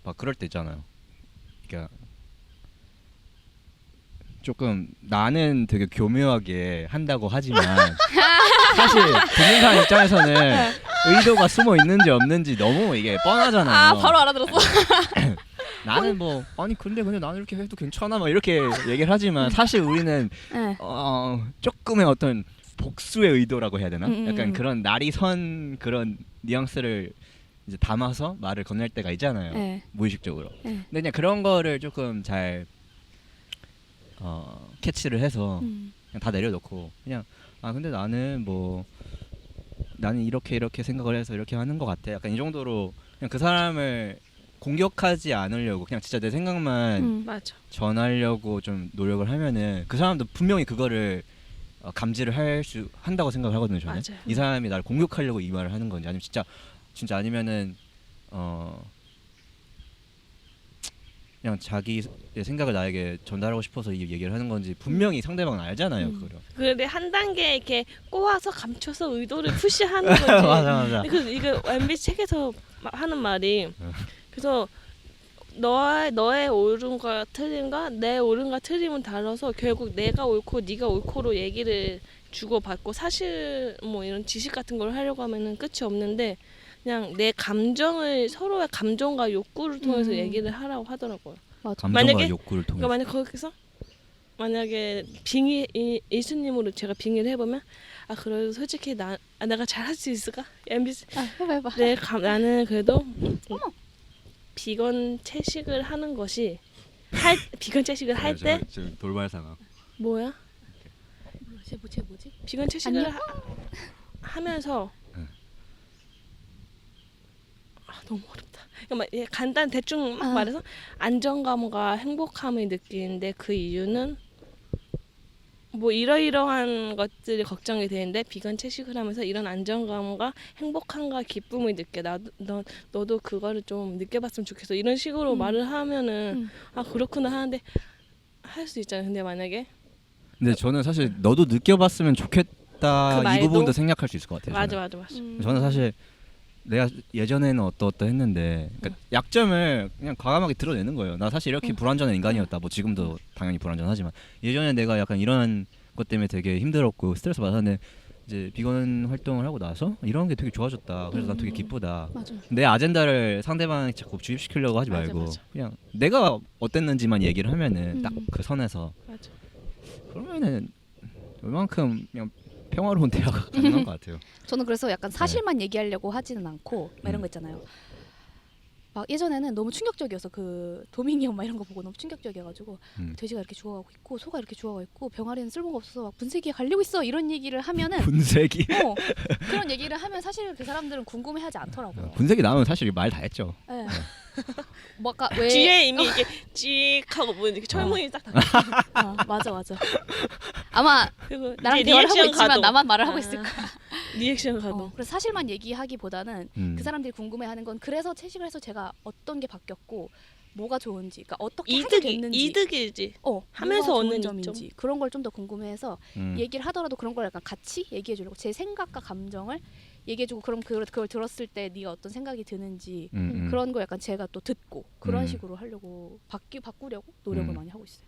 막 그럴 때 있잖아요. 그러니까 조금 나는 되게 교묘하게 한다고 하지만 사실 듣는 사람 입장에서는 의도가 숨어 있는지 없는지 너무 이게 뻔하잖아요. 바로 알아들었어. 나는 뭐 근데 나는 이렇게 해도 괜찮아 막 이렇게 얘기를 하지만 사실 우리는 조금의 어떤 복수의 의도라고 해야 되나? 약간 그런 날이 선 그런 뉘앙스를 이제 담아서 말을 건넬 때가 있잖아요. 무의식적으로. 근데 그냥 그런 거를 조금 잘 캐치를 해서 그냥 다 내려놓고 그냥 근데 나는 이렇게 생각을 해서 이렇게 하는 것 같아. 약간 이 정도로 그냥 그 사람을 공격하지 않으려고 그냥 진짜 내 생각만 전하려고 좀 노력을 하면은 그 사람도 분명히 그거를 감지를 한다고 생각을 하거든요. 저는 이 사람이 나를 공격하려고 이 말을 하는 건지 아니면 진짜 아니면은 그냥 자기의 생각을 나에게 전달하고 싶어서 이 얘기를 하는 건지 분명히 상대방은 알잖아요. 그거를. 근데 한 단계 이렇게 꼬아서 감춰서 의도를 푸시하는 거지. 맞아. 근데 이거 MBC 책에서 하는 말이 그래서 너의 옳은과 틀림과 내 옳은과 틀림은 달라서 결국 내가 옳고 네가 옳고로 얘기를 주고받고 사실 뭐 이런 지식 같은 걸 하려고 하면은 끝이 없는데 그냥 내 감정을 서로의 감정과 욕구를 통해서 얘기를 하라고 하더라고요. 맞아. 감정과 만약에- 욕구를 통해서. 그러니까 만약 거기서 만약에 빙의 이수님으로 제가 빙의를 해보면 아 그래도 솔직히 내가 잘할 수 있을까? MBC 해봐. 나는 그래도 비건 채식을 하는 것이 비건 채식을 할 때 지금 돌발 상황. 뭐야? 뭐지? 비건 채식을 아니야. 하면서 응. 너무 어렵다. 그러니까 간단 대충 막 말해서 안정감과 행복함을 느끼는데 그 이유는 뭐 이러이러한 것들이 걱정이 되는데 비건 채식을 하면서 이런 안정감과 행복함과 기쁨을 느껴. 너도 그거를 좀 느껴봤으면 좋겠어. 이런 식으로 말을 하면은 아 그렇구나 하는데 할 수 있잖아요. 근데 만약에 근데 저는 사실 너도 느껴봤으면 좋겠다 그 이 말도- 부분도 생각할 수 있을 것 같아요. 맞아. 저는 사실 내가 예전에는 어떠 했는데 그러니까 약점을 그냥 과감하게 드러내는 거예요. 나 사실 이렇게 불완전한 인간이었다. 뭐 지금도 당연히 불완전하지만 예전에 내가 약간 이런 것 때문에 되게 힘들었고 스트레스 받았는데 이제 비건 활동을 하고 나서 이런 게 되게 좋아졌다. 그래서 난 되게 기쁘다. 맞아. 내 아젠다를 상대방에 자꾸 주입시키려고 하지 맞아, 말고 맞아. 그냥 내가 어땠는지만 얘기를 하면은 딱 그 선에서 맞아. 그러면은 얼만큼 그냥 평화로운 대화가 가능한 것 같아요. 저는 그래서 약간 사실만 얘기하려고 하지는 않고 막 이런 거 있잖아요. 막 예전에는 너무 충격적이어서 그 도민이 엄마 이런 거 보고 너무 충격적이어가지고 돼지가 이렇게 죽어가고 있고 소가 이렇게 죽어가고 있고 병아리는 쓸모가 없어서 막 분쇄기에 갈리고 있어 이런 얘기를 하면은 분쇄기. 그런 얘기를 하면 사실 그 사람들은 궁금해하지 않더라고요. 분쇄기 나오면 사실 말 다 했죠. 네. 뭐 아까 왜 뒤에 이미 이게 찍 하고 뭐 이렇게 철문이 딱 다. 맞아. 아마 그리고 나랑 이제 대화를 하고 리액션 있지만 가도. 나만 말을 하고 있을 거야. 리액션 가도. 그래서 사실만 얘기하기보다는 그 사람들이 궁금해하는 건 그래서 채식을 해서 제가 어떤 게 바뀌었고 뭐가 좋은지, 그러니까 어떻게 하게 됐는지, 이득이지. 하면서 뭐가 좋은 얻는 점인지 이점. 그런 걸 좀 더 궁금해해서 얘기를 하더라도 그런 걸 약간 같이 얘기해주려고 제 생각과 감정을 얘기해주고 그럼 그걸 들었을 때 네가 어떤 생각이 드는지 그런 거 약간 제가 또 듣고 그런 식으로 하려고 바꾸려고 노력을 많이 하고 있어요.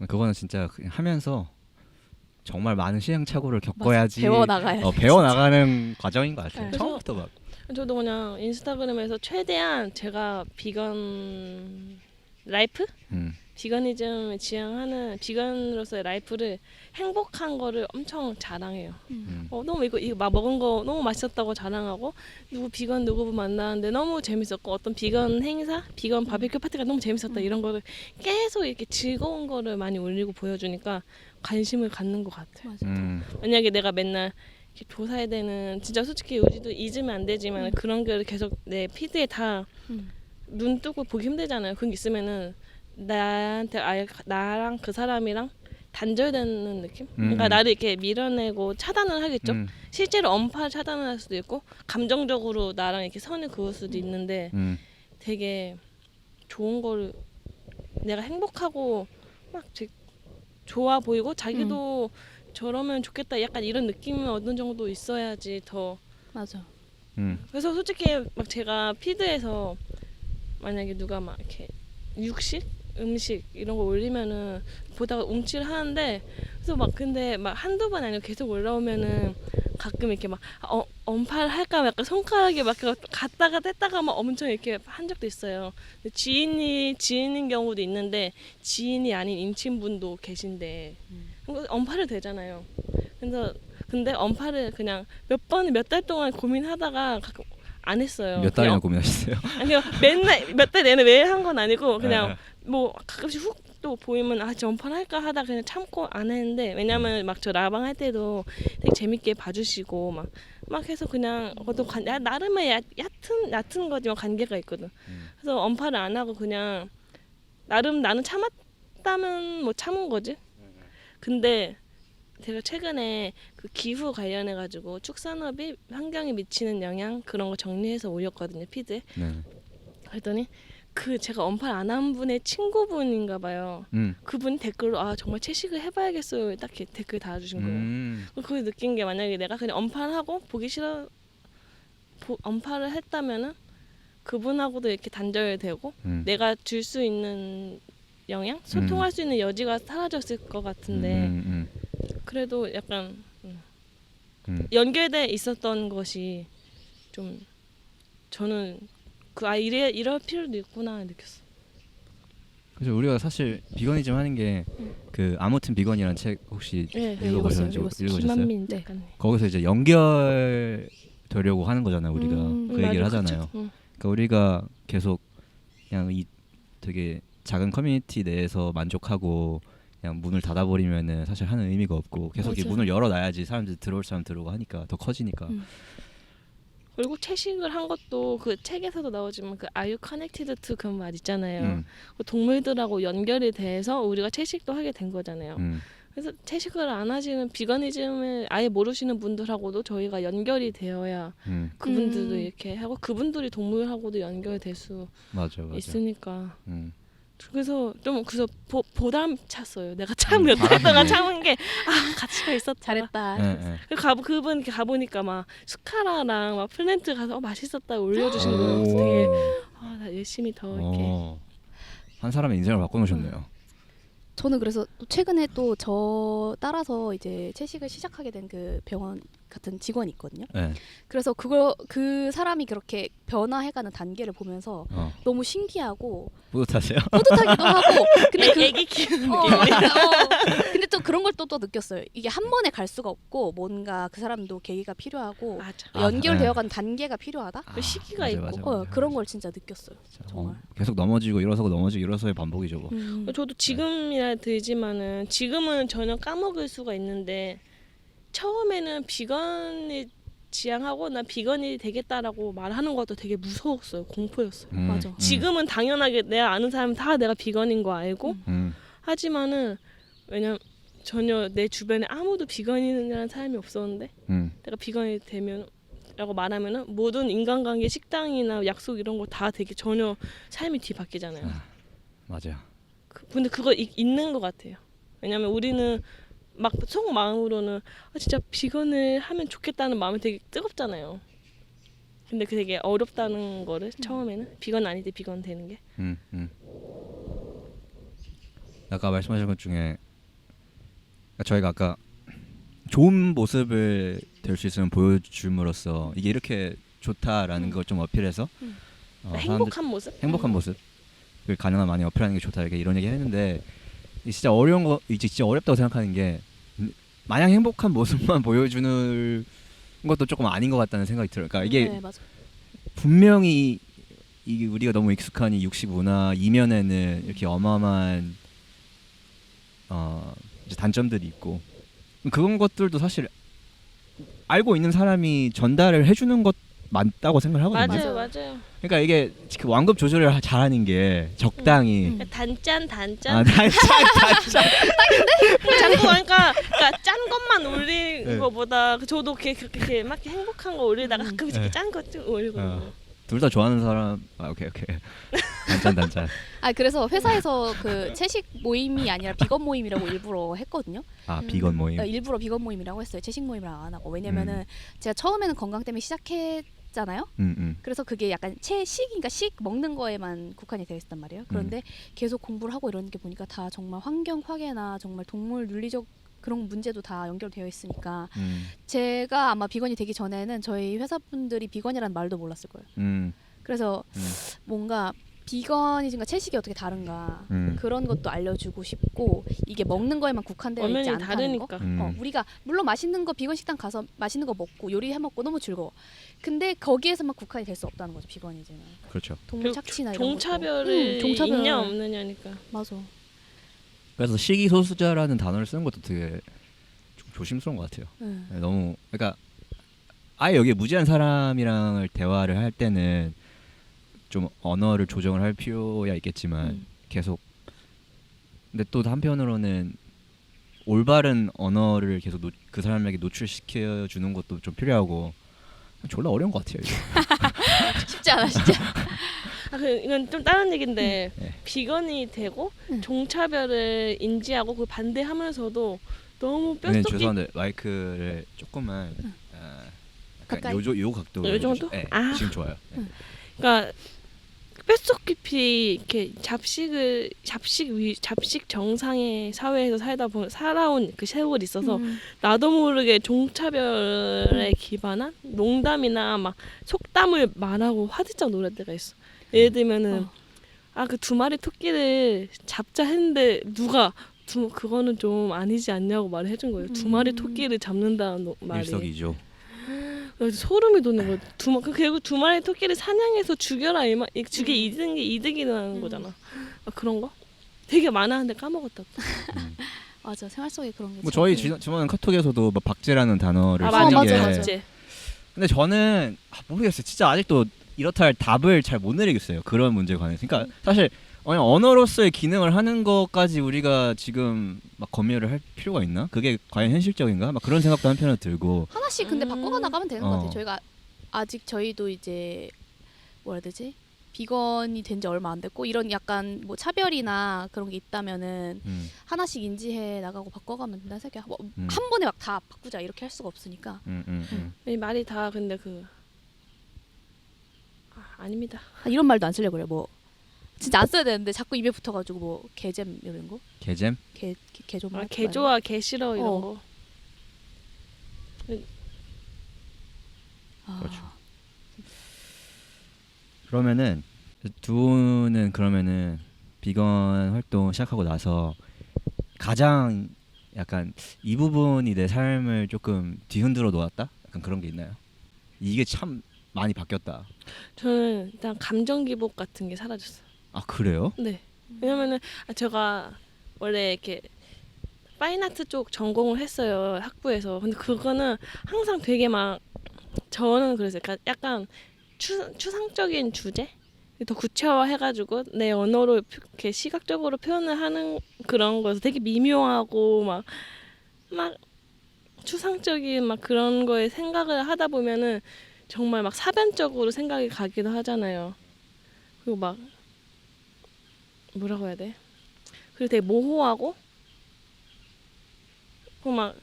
그거는 진짜 그냥 하면서 정말 많은 시행착오를 겪어야지 배워나가야 배워나가는 과정인 것 같아요. 네. 처음부터 막 저도 그냥 인스타그램에서 최대한 제가 비건 라이프? 비건이즘을 지향하는 비건으로서의 라이프를 행복한 거를 엄청 자랑해요. 너무 이거 막 먹은 거 너무 맛있었다고 자랑하고 누구 만나는데 너무 재밌었고 어떤 비건 행사, 비건 바비큐 파티가 너무 재밌었다 이런 거를 계속 이렇게 즐거운 거를 많이 올리고 보여주니까 관심을 갖는 것 같아요. 만약에 내가 맨날 이렇게 조사해야 되는 진짜 솔직히 우리도 잊으면 안 되지만 그런 거를 계속 내 피드에 다 눈 뜨고 보기 힘들잖아요. 그런 게 있으면은 나한테 아예 나랑 그 사람이랑 단절되는 느낌? 그러니까 나를 이렇게 밀어내고 차단을 하겠죠. 실제로 언팔 차단을 할 수도 있고 감정적으로 나랑 이렇게 선을 그을 수도 있는데 되게 좋은 거를 내가 행복하고 막 되게 좋아 보이고 자기도 저러면 좋겠다 약간 이런 느낌이 어느 정도 있어야지 더 맞아. 그래서 솔직히 막 제가 피드에서 만약에 누가 막 이렇게 육식 음식 이런 거 올리면은 보다가 움찔 하는데 그래서 막 근데 막 한두 번 아니고 계속 올라오면은 가끔 이렇게 막 언팔 할까 약간 손가락에 막 갔다가 뗐다가 막 엄청 이렇게 한 적도 있어요. 지인인 경우도 있는데 지인이 아닌 임친분도 계신데 언팔을 되잖아요. 그래서 근데 언팔을 그냥 몇 달 동안 고민하다가 가끔 안 했어요. 몇 달이나 고민하셨어요? 아니 맨날 몇 달 내내 매일 한 건 아니고 그냥 뭐 가끔씩 훅 또 보이면 점퍼 할까 하다 그냥 참고 안 했는데 왜냐면 막 저 라방 할 때도 되게 재밌게 봐주시고 막 해서 그냥 그것도 나름의 얕은 거지만 관계가 있거든. 그래서 언팔을 안 하고 그냥 나름 나는 참았다면 뭐 참은 거지. 근데 제가 최근에 그 기후 관련해 가지고 축산업이 환경에 미치는 영향 그런 거 정리해서 올렸거든요 피드에. 그랬더니 그 제가 언팔 안 한 분의 친구분인가 봐요. 음. 그분이 댓글로 아 정말 채식을 해봐야겠어요. 딱 이렇게 댓글 달아주신 거예요. 그걸 느낀 게 만약에 내가 그냥 언팔하고 보기 싫어 언팔을 했다면은 그분하고도 이렇게 단절되고 내가 줄 수 있는 영향, 소통할 수 있는 여지가 사라졌을 것 같은데 그래도 약간 연결돼 있었던 것이 좀 저는 이럴 필요도 있구나 느꼈어. 그래서 우리가 사실 비건이즘 하는 게 그 아무튼 비건이라는 책 혹시 읽어보셨는지 읽으셨어요? 김만민 작가님. 거기서 이제 연결되려고 하는 거잖아요. 우리가 그 얘기를 맞아, 하잖아요. 그렇죠. 그러니까 우리가 계속 그냥 이 되게 작은 커뮤니티 내에서 만족하고 그냥 문을 닫아버리면은 사실 하는 의미가 없고 계속 이 맞아요. 문을 열어놔야지 사람들 들어올 사람 들어오고 하니까 더 커지니까. 그리고 채식을 한 것도 그 책에서도 나오지만 그 Are you connected to 그 말 있잖아요. 그 동물들하고 연결이 돼서 우리가 채식도 하게 된 거잖아요. 그래서 채식을 안 하시는 비건이즘을 아예 모르시는 분들하고도 저희가 연결이 되어야 그분들도 이렇게 하고 그분들이 동물하고도 연결될 수 맞아. 있으니까. 그래서 좀 보람 찼어요. 내가 참 몇 달 바람이네. 동안 참은 게 가치가 있었다. 잘했다. 네. 그분 가보니까 막 스카라랑 막 플랜트 가서 맛있었다 올려주시는 거예요. 그래서 되게 나 열심히 더 이렇게. 한 사람의 인생을 바꿔놓으셨네요. 저는 그래서 또 최근에 또 저 따라서 이제 채식을 시작하게 된 그 병원 같은 직원이 있거든요. 네. 그래서 그 사람이 그렇게 변화해가는 단계를 보면서 너무 신기하고 뿌듯하세요? 뿌듯하기도 하고 근데 애기 키우는 근데 또 그런 걸 또 느꼈어요. 이게 한 번에 갈 수가 없고 뭔가 그 사람도 계기가 필요하고 맞아. 연결되어가는 단계가 필요하다. 그 시기가 맞아, 있고. 맞아. 그런 걸 진짜 느꼈어요. 정말. 계속 넘어지고 일어서고 넘어지고 일어서의 반복이죠. 뭐. 저도 지금이라 들지만은 지금은 전혀 까먹을 수가 있는데 처음에는 비건을 지향하고 난 비건이 되겠다라고 말하는 것도 되게 무서웠어요. 공포였어요. 맞아. 지금은 당연하게 내가 아는 사람 다 내가 비건인 거 알고 하지만은 왜냐면 전혀 내 주변에 아무도 비건이라는 사람이 없었는데 내가 비건이 되면 라고 말하면은 모든 인간관계 식당이나 약속 이런 거 다 되게 전혀 삶이 뒤바뀌잖아요. 맞아요. 근데 그거 있는 것 같아요. 왜냐면 우리는 막 속마음으로는 진짜 비건을 하면 좋겠다는 마음이 되게 뜨겁잖아요. 근데 그 되게 어렵다는 거를 처음에는 비건 아닌데 비건 되는 게. 아까 말씀하신 것 중에 저희가 아까 좋은 모습을 될 수 있으면 보여줌으로써 이게 이렇게 좋다라는 걸 좀 어필해서 행복한 모습? 행복한 모습 그 가능한 많이 어필하는 게 좋다 이렇게 이런 얘기 했는데 진짜 어려운 거 이제 진짜 어렵다고 생각하는 게 마냥 행복한 모습만 보여주는 것도 조금 아닌 것 같다는 생각이 들어요. 그러니까 이게 네, 맞아. 분명히 이게 우리가 너무 익숙한 이 육식 문화 이면에는 이렇게 어마어마한 이제 단점들이 있고 그런 것들도 사실 알고 있는 사람이 전달을 해주는 것 맞다고 생각을 하거든요. 맞아요. 그러니까 이게 그 완급 조절을 잘하는 게 적당히 단짠 단짠 자꾸 그러니까 짠 것만 올리는 네. 거보다 저도 그렇게 막 행복한 거 올리다가 가끔 이렇게 짠 거 좀 올리고 둘 다 좋아하는 사람 오케이 단짠 그래서 회사에서 그 채식 모임이 아니라 비건 모임이라고 일부러 했거든요. 비건 모임 일부러 비건 모임이라고 했어요. 채식 모임을 안 하고. 왜냐면은 제가 처음에는 건강 때문에 시작했잖아요. 그래서 그게 약간 채식이니까 식 먹는 거에만 국한이 되어 있었단 말이에요. 그런데 계속 공부를 하고 이러는 게 보니까 다 정말 환경 파괴나 정말 동물 윤리적 그런 문제도 다 연결되어 있으니까 제가 아마 비건이 되기 전에는 저희 회사 분들이 비건이라는 말도 몰랐을 거예요. 그래서 뭔가 비건이즘과 채식이 어떻게 다른가 그런 것도 알려주고 싶고 이게 먹는 거에만 국한되어 있지 않다는 다르니까. 거. 우리가 물론 맛있는 거 비건 식당 가서 맛있는 거 먹고 요리해 먹고 너무 즐거워. 근데 거기에서만 국한이 될 수 없다는 거죠. 비건이즘은. 그렇죠. 동물 착취나 이런 종차별이 종차별. 있냐 없느냐니까. 맞아. 그래서 식이소수자라는 단어를 쓰는 것도 되게 좀 조심스러운 것 같아요. 너무 그러니까 아예 여기 무지한 사람이랑 대화를 할 때는 좀 언어를 조정을 할 필요야 있겠지만 계속 근데 또 한편으로는 올바른 언어를 계속 그 사람에게 노출시켜 주는 것도 좀 필요하고 졸라 어려운 것 같아요. 이게. 쉽지 않아 진짜. 이건 좀 다른 얘긴데 네. 비건이 되고 응. 종차별을 인지하고 그 반대하면서도 너무 네, 뼛속이 죄송한데 마이크를 조금만 약간 가까이? 요 각도. 요 정도? 네, 아. 지금 좋아요. 네. 그러니까 뼛속 깊이 이렇게 잡식 정상의 사회에서 살아온 그 세월이 있어서 나도 모르게 종차별에 기반한 농담이나 막 속담을 말하고 화들짝 놀랄 때가 있어. 예를 들면은 그 두 마리 토끼를 잡자 했는데 누가 그거는 좀 아니지 않냐고 말을 해준 거예요. 두 마리 토끼를 잡는다는 말이. 일석이조. 그래서 소름이 돋는 거야. 결국 두 마리 토끼를 사냥해서 죽여라 죽게 이득이라는 거잖아. 그런 거? 되게 많았는데 까먹었다. 맞아, 생활 속에 그런 게. 뭐 저희 지난 카톡에서도 뭐 박제라는 단어를 맞아, 쓰는 게. 맞아. 근데 저는 모르겠어요. 진짜 아직도 이렇다 할 답을 잘 못 내리겠어요. 그런 문제에 관해서. 그러니까 사실 언어로서의 기능을 하는 것까지 우리가 지금 막 검열을 할 필요가 있나? 그게 과연 현실적인가? 막 그런 생각도 한편으로 들고. 하나씩 근데 바꿔가 나가면 되는 것 같아요. 어. 저희가 아직 저희도 이제 뭐라 해야 되지? 비건이 된 지 얼마 안 됐고 이런 약간 뭐 차별이나 그런 게 있다면은 하나씩 인지해 나가고 바꿔가면 된다 생각해. 뭐 한 번에 막 다 바꾸자 이렇게 할 수가 없으니까. 이 말이 다 근데 아닙니다. 이런 말도 안 쓰려고 그래. 뭐 진짜 안 써야 되는데 자꾸 입에 붙어가지고 뭐 개잼 이런 거, 개잼? 개좀 개 좋아, 개 싫어 이런 거. 그렇죠. 그러면은 두 분은 그러면은 비건 활동 시작하고 나서 가장 약간 이 부분이 내 삶을 조금 뒤흔들어 놓았다? 약간 그런 게 있나요? 이게 참 많이 바뀌었다. 저는 일단 감정 기복 같은 게 사라졌어요. 아 그래요? 네. 왜냐면은 제가 원래 이렇게 파인아트 쪽 전공을 했어요, 학부에서. 근데 그거는 항상 되게 막 저는 그랬어요. 그러니까 약간 추상적인 주제? 더 구체화해가지고 내 언어로 이렇게 시각적으로 표현을 하는 그런 거에서 되게 미묘하고 막 추상적인 막 그런 거에 생각을 하다 보면은 정말 막 사변적으로 생각이 가기도 하잖아요. 그리고 막 뭐라고 해야 돼? 그리고 되게 모호하고 그리고 막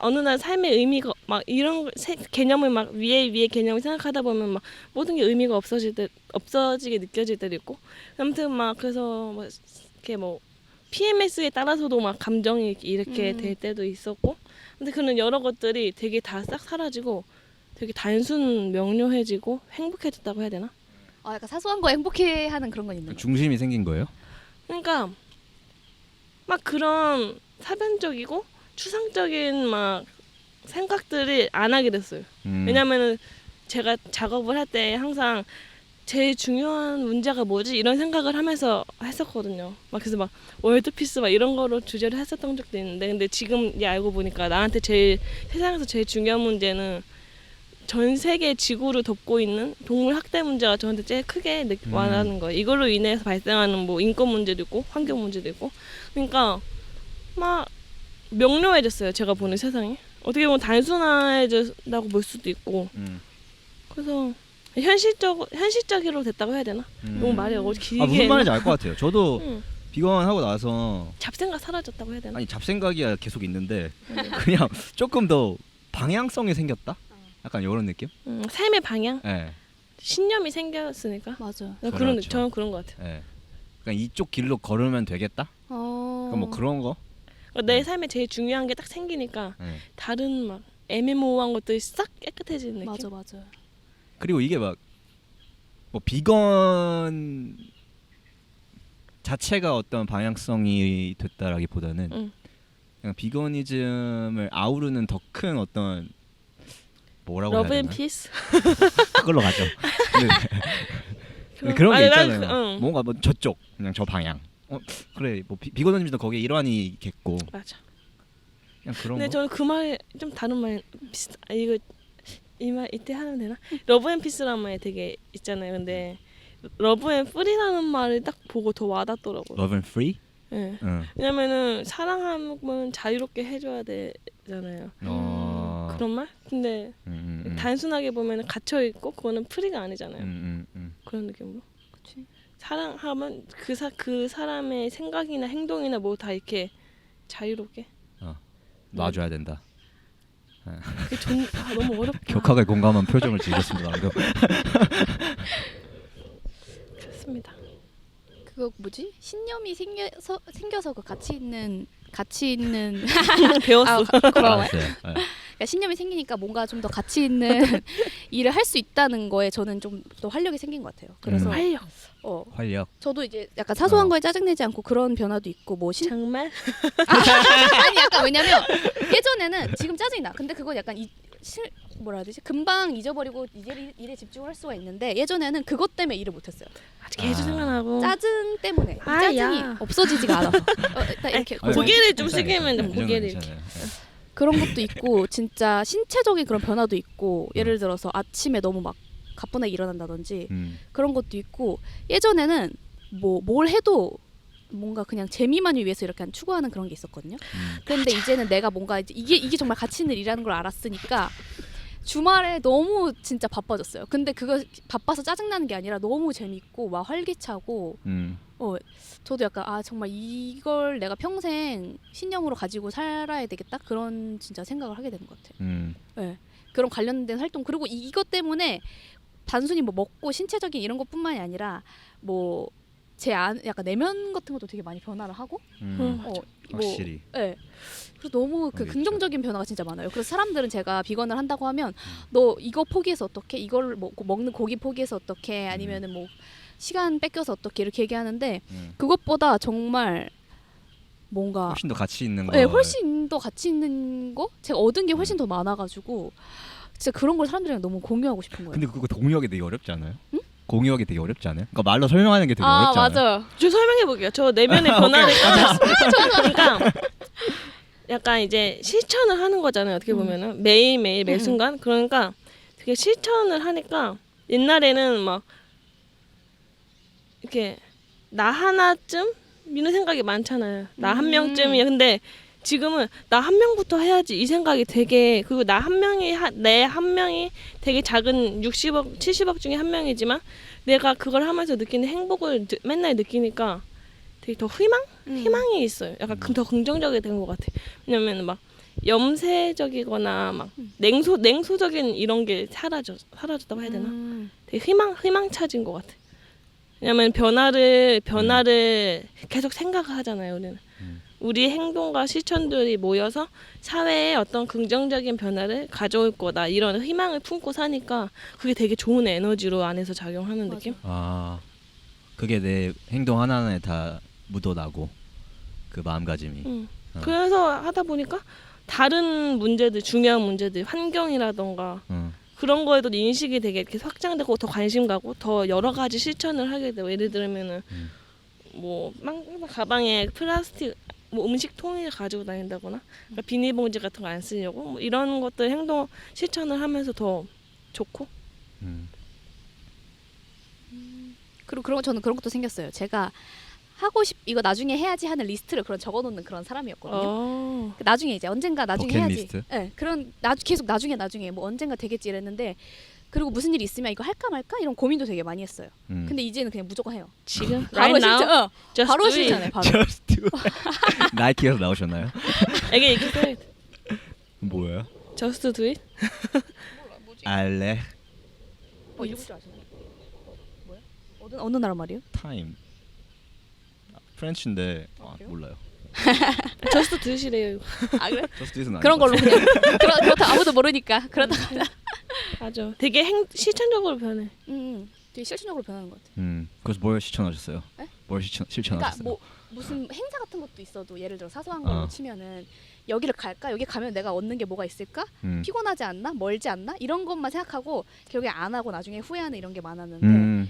어느 날 삶의 의미가 막 이런 개념을 막 위에 개념을 생각하다 보면 막 모든 게 의미가 없어지게 느껴질 때도 있고 아무튼 막 그래서 뭐 이렇게 뭐 PMS에 따라서도 막 감정이 이렇게 될 때도 있었고 근데 그런 여러 것들이 되게 다 싹 사라지고 되게 단순 명료해지고 행복해졌다고 해야 되나? 약간 사소한 거 행복해하는 그런 건 있는 거. 중심이 생긴 거예요? 그러니까 막 그런 사변적이고 추상적인 막 생각들을 안 하게 됐어요. 왜냐면은 제가 작업을 할 때 항상 제일 중요한 문제가 뭐지 이런 생각을 하면서 했었거든요. 막 그래서 막 월드피스 막 이런 거로 주제를 했었던 적도 있는데 근데 지금 알고 보니까 나한테 세상에서 제일 중요한 문제는 전 세계 지구를 덮고 있는 동물 학대 문제가 저한테 제일 크게 와닿는 거예요. 이걸로 인해서 발생하는 뭐 인권 문제도 있고 환경 문제도 있고 그러니까 막 명료해졌어요. 제가 보는 세상이 어떻게 보면 단순해졌다고 볼 수도 있고 그래서 현실적으로 됐다고 해야 되나? 너무 말이 길게 무슨 말인지 알 것 같아요. 저도 비건 하고 나서 잡생각 사라졌다고 해야 되나? 아니 잡생각이야 계속 있는데 그냥 조금 더 방향성이 생겼다? 약간 이런 느낌? 삶의 방향? 네. 신념이 생겼으니까. 맞아. 저는 그런 것 같아요. 네. 그냥 이쪽 길로 걸으면 되겠다? 그러니까 뭐 그런 거? 내 삶에 제일 중요한 게 딱 생기니까 다른 막 애매모호한 것들이 싹 깨끗해지는 느낌. 맞아. 그리고 이게 막 뭐 비건 자체가 어떤 방향성이 됐다라기보다는 그냥 비거니즘을 아우르는 더 큰 어떤 뭐라고 해야 러브 되나? 앤 피스? 그걸로 가죠. 근데 그런 게 있잖아요. 뭔가 뭐 저쪽 그냥 저 방향. 그래 뭐 비거니즘도 거기에 일환이겠고. 맞아. 그냥 그런 근데 거. 저는 그 말 좀 다른 말 비슷. 이거 이 말 이때 하면 되나? 러브 앤 피스라는 말이 되게 있잖아요. 근데 러브 앤 프리라는 말을 딱 보고 더 와닿더라고요. Love and free? 네. 왜냐면은 사랑하면 자유롭게 해줘야 되잖아요. 그런 말? 근데 단순하게 보면 갇혀 있고 그거는 프리가 아니잖아요. 그런 느낌으로. 그치. 사랑하면 그 사람의 생각이나 행동이나 뭐 다 이렇게 자유롭게. 놔줘야 된다. 그게 너무 어렵다. 격하게 공감한 표정을 지으셨습니다. 방금. 그렇습니다. 그거 뭐지? 신념이 생겨서 그 가치 있는 배웠어. 고마워요. 알았어요. 네. 그러니까 신념이 생기니까 뭔가 좀 더 가치 있는 일을 할 수 있다는 거에 저는 좀 더 활력이 생긴 것 같아요. 그래서 활력. 활력. 저도 이제 약간 사소한 거에 짜증내지 않고 그런 변화도 있고 뭐 정말? 아니 약간 왜냐면 예전에는 지금 짜증이 나. 근데 그건 약간 뭐라 해야 되지? 금방 잊어버리고 일에 집중을 할 수가 있는데 예전에는 그것 때문에 일을 못했어요. 아직 계속 생각나고. 짜증 때문에 이 아, 짜증이 야. 없어지지가 않아서 일단 이렇게 아니, 고개를 좀 괜찮아요, 숙이면 돼. 괜찮아요. 고개를 괜찮아요. 그런 것도 있고 진짜 신체적인 그런 변화도 있고 예를 들어서 아침에 너무 막 가뿐하게 일어난다든지 그런 것도 있고 예전에는 뭐 뭘 해도 뭔가 그냥 재미만을 위해서 이렇게 추구하는 그런 게 있었거든요. 그런데 이제는 내가 뭔가 이게 정말 가치 있는 일이라는 걸 알았으니까 주말에 너무 진짜 바빠졌어요. 근데 그거 바빠서 짜증나는 게 아니라 너무 재밌고 막 활기차고 저도 약간 정말 이걸 내가 평생 신념으로 가지고 살아야 되겠다 그런 진짜 생각을 하게 되는 것 같아요. 네. 그런 관련된 활동 그리고 이것 때문에 단순히 뭐 먹고 신체적인 이런 것뿐만이 아니라 뭐 제 약간 내면 같은 것도 되게 많이 변화를 하고 확실히. 네. 그래서 너무 그 있죠. 긍정적인 변화가 진짜 많아요. 그래서 사람들은 제가 비건을 한다고 하면 너 이거 포기해서 어떻게 이걸 먹는 고기 포기해서 어떻게 아니면은 뭐 시간 뺏겨서 어떻게 이렇게 얘기하는데 그것보다 정말 뭔가 훨씬 더 가치 있는 거. 네, 훨씬 더 가치 있는 거 제가 얻은 게 훨씬 더 많아가지고 진짜 그런 걸 사람들이랑 너무 공유하고 싶은 거예요. 근데 그거 공유하기 되게 어렵지 않아요? 응? 공유하기 되게 어렵지 않아요? 그러니까 말로 설명하는 게 되게 어렵지 않아요? 맞아요. 저 설명해 볼게요. 저 내면의 변화를 그러니까 약간 이제 실천을 하는 거잖아요. 어떻게 보면은 매일매일 매 순간 그러니까 되게 실천을 하니까 옛날에는 막 이렇게 나 하나쯤 이런 생각이 많잖아요. 나 한 명쯤이야. 근데 지금은 나 한 명부터 해야지 이 생각이 되게 그리고 나 한 명이 내 한 명이 되게 작은 60억 70억 중에 한 명이지만 내가 그걸 하면서 느끼는 행복을 맨날 느끼니까 되게 더 희망이 있어요. 약간 더 긍정적이 된 것 같아. 왜냐면 막 염세적이거나 막 냉소적인 이런 게 사라졌다고 해야 되나? 되게 희망차진 것 같아. 왜냐면 변화를 계속 생각을 하잖아요. 우리는 우리 행동과 실천들이 모여서 사회에 어떤 긍정적인 변화를 가져올 거다 이런 희망을 품고 사니까 그게 되게 좋은 에너지로 안에서 작용하는 맞아. 느낌? 그게 내 행동 하나하나에 다 묻어나고 그 마음가짐이. 그래서 하다 보니까 다른 문제들 중요한 문제들 환경이라던가 그런 거에도 인식이 되게 이렇게 확장되고 더 관심 가고 더 여러 가지 실천을 하게 되고 예를 들면은 뭐 가방에 플라스틱 뭐 음식 통을 가지고 다닌다거나 그러니까 비닐봉지 같은 거 안 쓰려고 뭐 이런 것들 행동 실천을 하면서 더 좋고 그리고 저는 그런 것도 생겼어요. 제가 이거 나중에 해야지 하는 리스트를 적어놓는 그런 사람이었거든요. 나중에 이제 언젠가 나중에 해야지. 네, 그런 계속 나중에 뭐 언젠가 되겠지 이랬는데 그리고 무슨 일이 있으면 이거 할까 말까 이런 고민도 되게 많이 했어요. 근데 이제는 그냥 무조건 해요. 지금 바로 right now 실천, 바로 실천해. 바로. Just do it. 나이키에서 나오셨나요? 이게 얘기해. 뭐예요? Just do it. 알레 읽을 줄 아시나요? 뭐야? 어느 나라 말이에요? 타임. 프렌치인데 그래요? 몰라요. Just do it이래요. 아 그래? Just do it은 그런 걸로 그냥 그렇다 아무도 모르니까 그렇다. 맞아. 되게 실천적으로 변해. 되게 실천적으로 변하는 것 같아. 그래서 뭘 실천하셨어요? 네? 뭘 실천하셨어요? 그러니까 뭐 무슨 행사 같은 것도 있어도 예를 들어 사소한 걸로 치면은 여기를 갈까? 여기 가면 내가 얻는 게 뭐가 있을까? 피곤하지 않나? 멀지 않나? 이런 것만 생각하고 결국에 안 하고 나중에 후회하는 이런 게 많았는데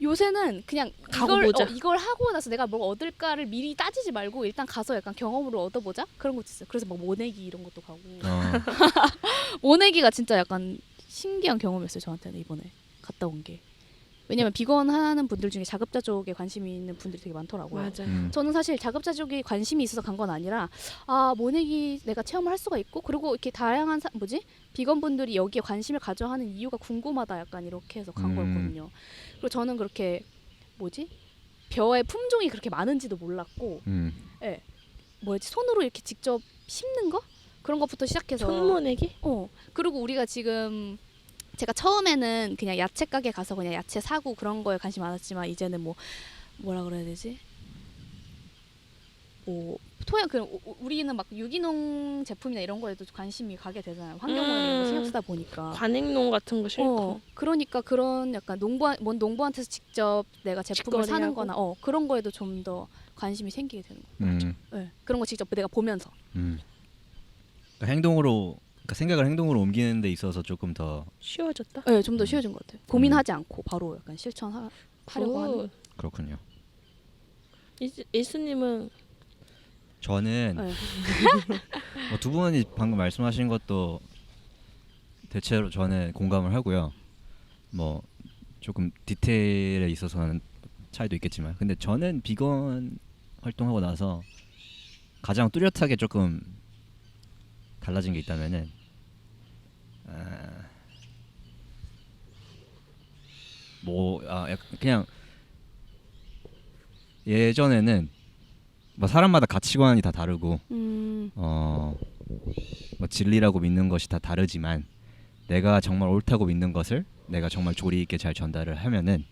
요새는 그냥 이걸 하고 나서 내가 뭘 얻을까를 미리 따지지 말고 일단 가서 약간 경험으로 얻어보자 그런 것도 있어요. 그래서 막 모내기 이런 것도 가고 모내기가 진짜 약간 신기한 경험이었어요. 저한테는 이번에 갔다 온 게. 왜냐면 비건 하는 분들 중에 자급자족에 관심이 있는 분들이 되게 많더라고요. 맞아. 저는 사실 자급자족에 관심이 있어서 간 건 아니라 모내기 내가 체험을 할 수가 있고 그리고 이렇게 다양한 비건 분들이 여기에 관심을 가져하는 이유가 궁금하다 약간 이렇게 해서 간 거였거든요. 그리고 저는 그렇게 뭐지? 벼의 품종이 그렇게 많은지도 몰랐고, 뭐였지? 손으로 이렇게 직접 심는 거? 그런 것부터 시작해서 손모내기? 그리고 우리가 지금 제가 처음에는 그냥 야채 가게 가서 그냥 야채 사고 그런 거에 관심 많았지만 이제는 뭐라 그래야 되지? 토양 우리는 막 유기농 제품이나 이런 거에도 관심이 가게 되잖아요. 환경오염 이런 거 신경 쓰다 보니까. 관행농 같은 거 싫고. 그러니까 그런 약간 농부한테서 직접 내가 제품을 사는 직거래하고. 거나 그런 거에도 좀 더 관심이 생기게 되는 거예요. 네. 그런 거 직접 내가 보면서. 그러니까 생각을 행동으로 옮기는 데 있어서 조금 더 쉬워졌다? 네, 좀 더 쉬워진 것 같아요. 고민하지 않고 바로 약간 실천하려고 하는. 그렇군요. 이수님은 저는 네. 뭐 두 분이 방금 말씀하신 것도 대체로 저는 공감을 하고요. 뭐 조금 디테일에 있어서는 차이도 있겠지만, 근데 저는 비건 활동하고 나서 가장 뚜렷하게 조금 달라진 게 있다면은 그냥 예전에는 뭐 사람마다 가치관이 다 다르고 뭐 진리라고 믿는 것이 다 다르지만 내가 정말 옳다고 믿는 것을 내가 정말 조리 있게 잘 전달을 하면은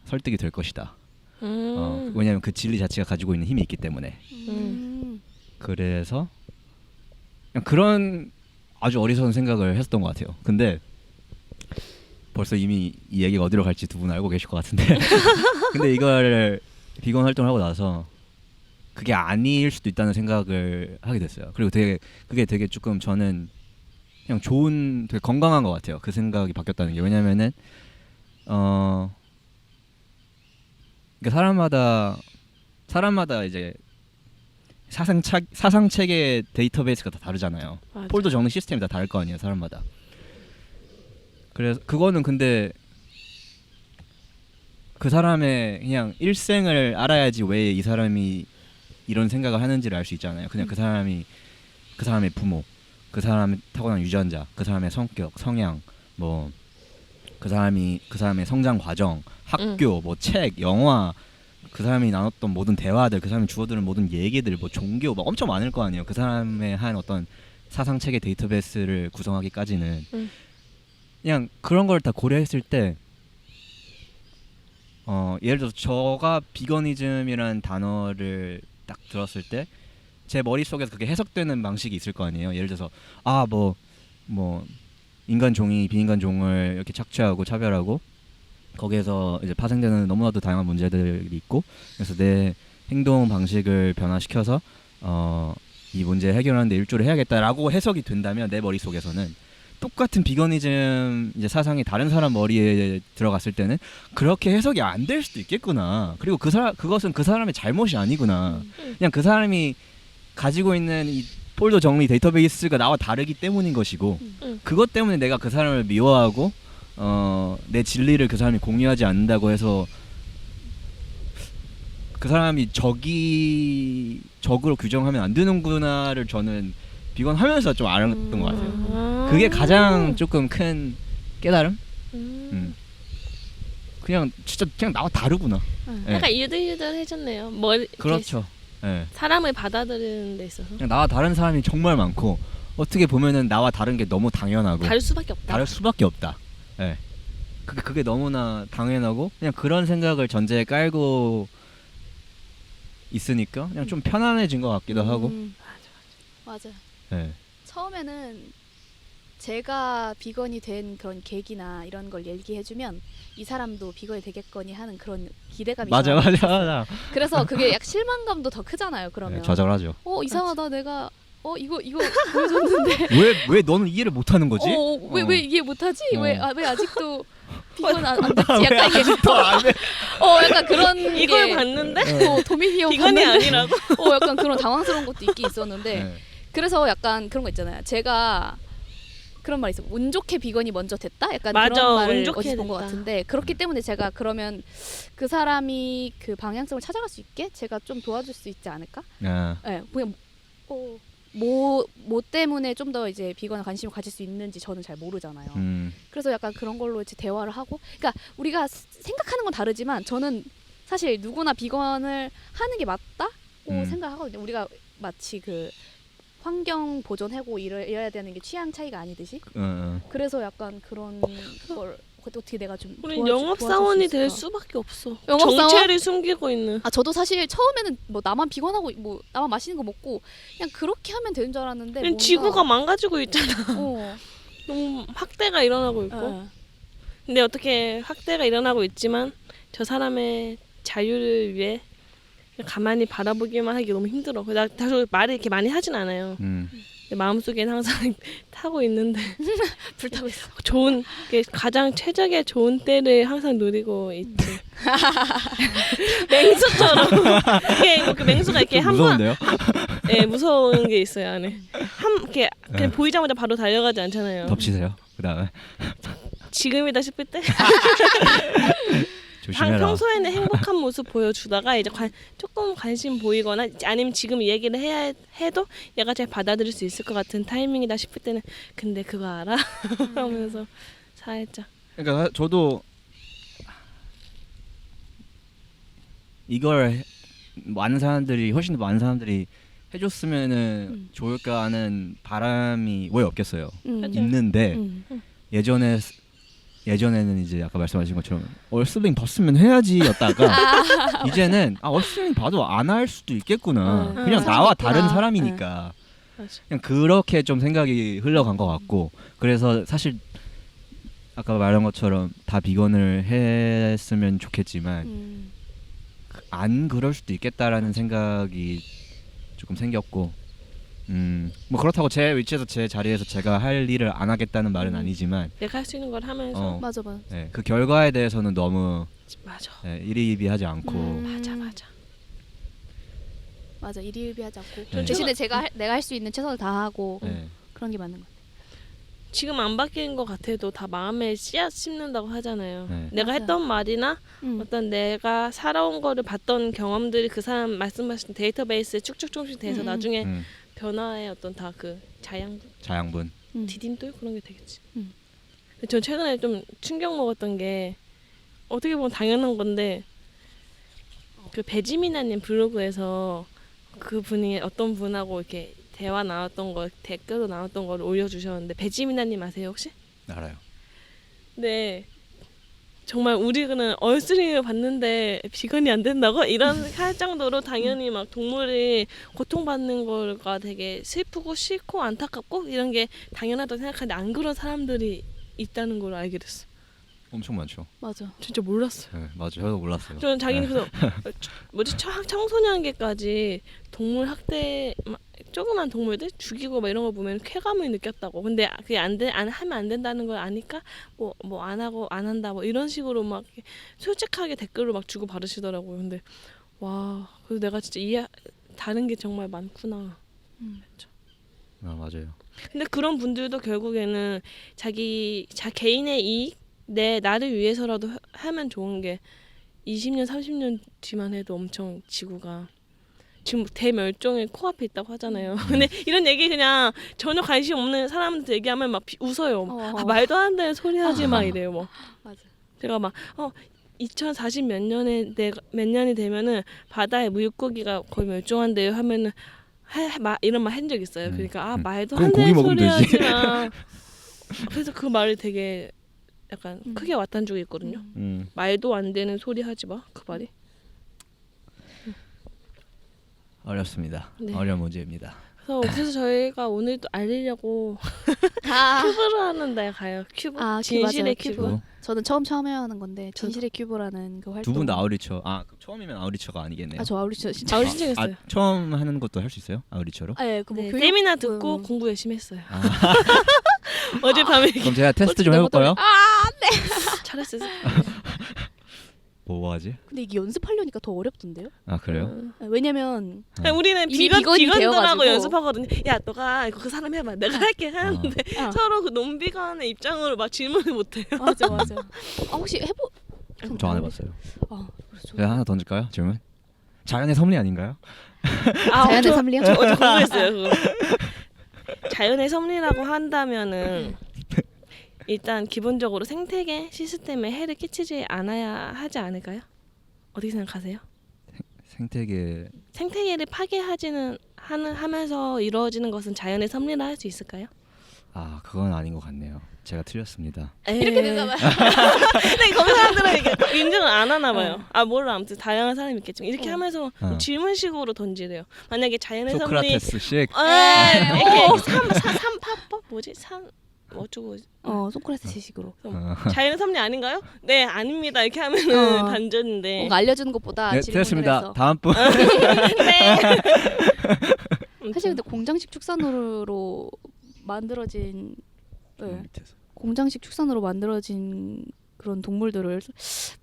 설득이 될 것이다. 왜냐하면 그 진리 자체가 가지고 있는 힘이 있기 때문에. 그래서 그냥 그런 아주 어리석은 생각을 했었던 것 같아요. 근데 벌써 이미 이 얘기가 어디로 갈지 두 분 알고 계실 것 같은데 근데 이걸 비건 활동을 하고 나서 그게 아닐 수도 있다는 생각을 하게 됐어요. 그리고 그게 되게 조금 저는 그냥 되게 건강한 것 같아요. 그 생각이 바뀌었다는 게. 왜냐면은 그러니까 사람마다 이제 사상 체계 데이터베이스가 다 다르잖아요. 맞아. 폴더 정리 시스템이 다 다를 거 아니에요, 사람마다. 그래서 그거는 근데 그 사람의 그냥 일생을 알아야지 왜 이 사람이 이런 생각을 하는지를 알 수 있잖아요. 그냥 그 사람의 부모, 그 사람의 타고난 유전자, 그 사람의 성격, 성향, 뭐 그 사람의 성장 과정, 학교, 뭐 책, 영화, 그 사람이 나눴던 모든 대화들, 그 사람이 주워들은 모든 얘기들, 뭐 종교, 막 엄청 많을 거 아니에요. 그 사람의 한 어떤 사상 체계 데이터베이스를 구성하기까지는 그냥 그런 걸 다 고려했을 때 예를 들어서 저가 비거니즘이라는 단어를 딱 들었을 때 제 머릿속에서 그게 해석되는 방식이 있을 거 아니에요. 예를 들어서 뭐 인간 종이 비인간 종을 이렇게 착취하고 차별하고 거기에서 이제 파생되는 너무나도 다양한 문제들이 있고, 그래서 내 행동 방식을 변화시켜서 이 문제 해결하는 데 일조를 해야겠다라고 해석이 된다면 내 머릿속에서는 똑같은 비거니즘 이제 사상이 다른 사람 머리에 들어갔을 때는 그렇게 해석이 안 될 수도 있겠구나. 그리고 그것은 그 사람의 잘못이 아니구나. 그냥 그 사람이 가지고 있는 이 폴더 정리 데이터베이스가 나와 다르기 때문인 것이고, 그것 때문에 내가 그 사람을 미워하고 내 진리를 그 사람이 공유하지 않는다고 해서 그 사람이 적으로 규정하면 안 되는구나를 저는 비건 하면서 좀 알았던 것 같아요. 그게 가장 조금 큰 깨달음? 그냥 진짜 그냥 나와 다르구나. 약간 유들유들해졌네요. 그렇죠. 네. 사람을 받아들이는 데 있어서 그냥 나와 다른 사람이 정말 많고, 어떻게 보면은 나와 다른 게 너무 당연하고 다를 수밖에 없다. 다를 수밖에 없다. 네. 그게 너무나 당연하고 그냥 그런 생각을 전제에 깔고 있으니까 그냥 좀 편안해진 것 같기도 하고. 맞아요. 네. 처음에는 제가 비건이 된 그런 계기나 이런 걸 얘기해주면 이 사람도 비건이 되겠거니 하는 그런 기대감이 맞아. 그래서 그게 약 실망감도 더 크잖아요. 그러면 네, 좌절하죠. 이상하다. 내가 이거 보여줬는데 왜 너는 이해를 못하는 거지? 왜 이해 못하지? 왜 아직도 비건 안 됐지? 왜 약간 이게 약간 그런 이걸 게 봤는데 도미니언 비건이 봤는데 아니라고. 약간 그런 당황스러운 것도 있긴 있었는데 네. 그래서 약간 그런 거 있잖아요. 제가 그런 말 있어요. 운 좋게 비건이 먼저 됐다? 약간 맞아, 그런 말을 운 좋게 어디서 본 것 됐다. 같은데 그렇기 때문에 제가 그러면 그 사람이 그 방향성을 찾아갈 수 있게 제가 좀 도와줄 수 있지 않을까? 네, 그냥 뭐 때문에 좀 더 이제 비건에 관심을 가질 수 있는지 저는 잘 모르잖아요. 그래서 약간 그런 걸로 이제 대화를 하고, 그러니까 우리가 생각하는 건 다르지만 저는 사실 누구나 비건을 하는 게 맞다고 음. 생각하거든요. 우리가 마치 그 환경 보존하고 이래야 되는 게 취향 차이가 아니듯이. 그래서 약간 그런 걸 어떻게 내가 좀 우리 도와줄 영업 수 사원이 될 있을까? 수밖에 없어. 영업사원? 정체를 숨기고 있는. 아 저도 사실 처음에는 뭐 나만 비건하고 뭐 나만 맛있는 거 먹고 그냥 그렇게 하면 되는 줄 알았는데 그냥 뭔가 지구가 망가지고 있잖아. 어. 너무 학대가 일어나고 있고. 어. 근데 어떻게 학대가 일어나고 있지만 저 사람의 자유를 위해 그냥 가만히 바라보기만 하기 너무 힘들어. 나 다시 말을 이렇게 많이 하진 않아요. 내 마음속엔 항상 타고 있는데 불타고 있어. 좋은 가장 최적의 좋은 때를 항상 누리고 있지. 맹수처럼 이게 그 맹수가 이렇게 좀 한번 무서운데요? 예, 무서운 게 있어요 안에. 이렇게 그냥 보이자마자 바로 달려가지 않잖아요. 덮치세요. 그다음에 지금이다 싶을 때 조심해라. 평소에는 행복한 모습 보여주다가 이제 조금 관심 보이거나 아니면 지금 이 얘기를 해야 해도 얘가 잘 받아들일 수 있을 것 같은 타이밍이다 싶을 때는 근데 그거 알아? 하면서 살짝 그러니까 저도 이걸 많은 사람들이 훨씬 더 많은 사람들이 해줬으면은 좋을까 하는 바람이 왜 없겠어요. 있는데 예전에는 이제 아까 말씀하신 것처럼 얼스링 봤으면 해야지였다가 이제는 얼스링 봐도 안 할 수도 있겠구나. 그냥 나와 다른 사람이니까 맞아. 그냥 그렇게 좀 생각이 흘러간 것 같고 그래서 사실 아까 말한 것처럼 다 비건을 했으면 좋겠지만 안 그럴 수도 있겠다라는 생각이 조금 생겼고 뭐 그렇다고 제 위치에서 제 자리에서 제가 할 일을 안 하겠다는 말은 아니지만 내가 할 수 있는 걸 하면서 맞아. 네, 그 결과에 대해서는 너무 맞아. 일희일비하지 않고 맞아. 일희일비하지 않고 네. 대신에 내가 할 수 있는 최선을 다하고 네. 그런 게 맞는 것 같아요. 지금 안 바뀐 것 같아도 다 마음에 씨앗 심는다고 하잖아요. 네. 내가 맞아. 했던 말이나 어떤 내가 살아온 거를 봤던 경험들이 그 사람 말씀하신 데이터베이스에 쭉쭉 조금씩 돼서 나중에 변화의 어떤 다 그 자양분 디딤돌 그런 게 되겠지. 근데 전 최근에 좀 충격 먹었던 게 어떻게 보면 당연한 건데 그 배지미나님 블로그에서 그 분이 어떤 분하고 이렇게 대화 나왔던 거 댓글로 나왔던 거를 올려주셨는데 배지미나님 아세요 혹시? 알아요. 네. 정말 우리는 얼스링을 봤는데 비건이 안 된다고? 이런 할 정도로 당연히 막 동물이 고통받는 거가 되게 슬프고 싫고 안타깝고 이런 게 당연하다고 생각하는데 안 그런 사람들이 있다는 걸 알게 됐어. 엄청 많죠. 맞아. 진짜 몰랐어요. 네, 맞아. 저도 몰랐어요. 저는 자기는 그래서 청소년기까지 동물 학대 조그만 동물들 죽이고 막 이런 거 보면 쾌감을 느꼈다고. 근데 그게 하면 안 된다는 걸 아니까 뭐 안 하고 안 한다 뭐 이런 식으로 막 솔직하게 댓글로 막 주고 받으시더라고요. 근데 와 그래서 내가 진짜 다른 게 정말 많구나. 맞아요. 근데 그런 분들도 결국에는 자기 개인의 이익 나를 위해서라도 하면 좋은 게 20년 30년 뒤만 해도 엄청 지구가 지금 대멸종의 코앞에 있다고 하잖아요. 근데 이런 얘기 그냥 전혀 관심 없는 사람한테 얘기하면 막 웃어요. 말도 안 되는 소리 하지 마 이래요. 뭐. 맞아. 제가 막 2040 몇 년이 되면은 바다의 물고기가 거의 멸종한대요 하면은 이런 말 한 적 있어요. 그러니까 말도 안 되는 소리 하지 마. 그래서 그 말이 되게 약간 크게 와닿은 적이 있거든요. 말도 안 되는 소리 하지 마. 그 말이. 어렵습니다. 네. 어려운 문제입니다. 그래서 저희가 오늘도 알리려고 큐브를 하는 데 가요. 큐브. 진실의 맞아요. 큐브. 저는 처음 해하는 건데 진실의 큐브라는 그 활동. 두 분 다 아우리처. 처음이면 아우리처가 아니겠네요. 저 아우리처 진짜. 아우리 신청했어요. 처음 하는 것도 할 수 있어요? 아우리처로? 네, 네, 세미나 듣고 공부 열심히 했어요. 어젯밤에 그럼 제가 테스트 좀 해볼까요? 잘했어요. 뭐 하지? 근데 이게 연습하려니까 더 어렵던데요? 그래요? 왜냐면 우리는 이미 비건이 비건들하고 되어가지고. 연습하거든요. 야 너가 이거 그 사람 해봐. 내가 할게 하는데 서로 그 논비건의 입장으로 막 질문을 못해요. 맞아. 혹시 저 안 해봤어요. 그렇죠. 제가 하나 던질까요? 질문? 자연의 섭리 아닌가요? 자연의 섭리요? 저 어제 공부했어요. 그거. 자연의 섭리라고 한다면은 일단 기본적으로 생태계 시스템에 해를 끼치지 않아야 하지 않을까요? 어떻게 생각하세요? 생태계를 파괴하지는 하면서 이루어지는 것은 자연의 섭리라 할 수 있을까요? 아 그건 아닌 것 같네요. 제가 틀렸습니다. 이렇게 되잖아요. 근데 거기 사람들은 이게 인정을 안 하나 봐요. 아 몰라 아무튼 다양한 사람이 있겠지만 이렇게 하면서 질문식으로 던지래요. 만약에 자연의 섭리 소크라테스식 이렇게 삼파법 뭐지 산 어쩌고 소크라테스식으로 자연의 섭리 아닌가요? 네 아닙니다 이렇게 하면은 단전인데 뭔가 알려주는 것보다 네, 질문을 틀렸습니다. 해서. 다음 분. 네. 사실 근데 공장식 축산으로 만들어진 밑에서. 공장식 축산으로 만들어진 그런 동물들을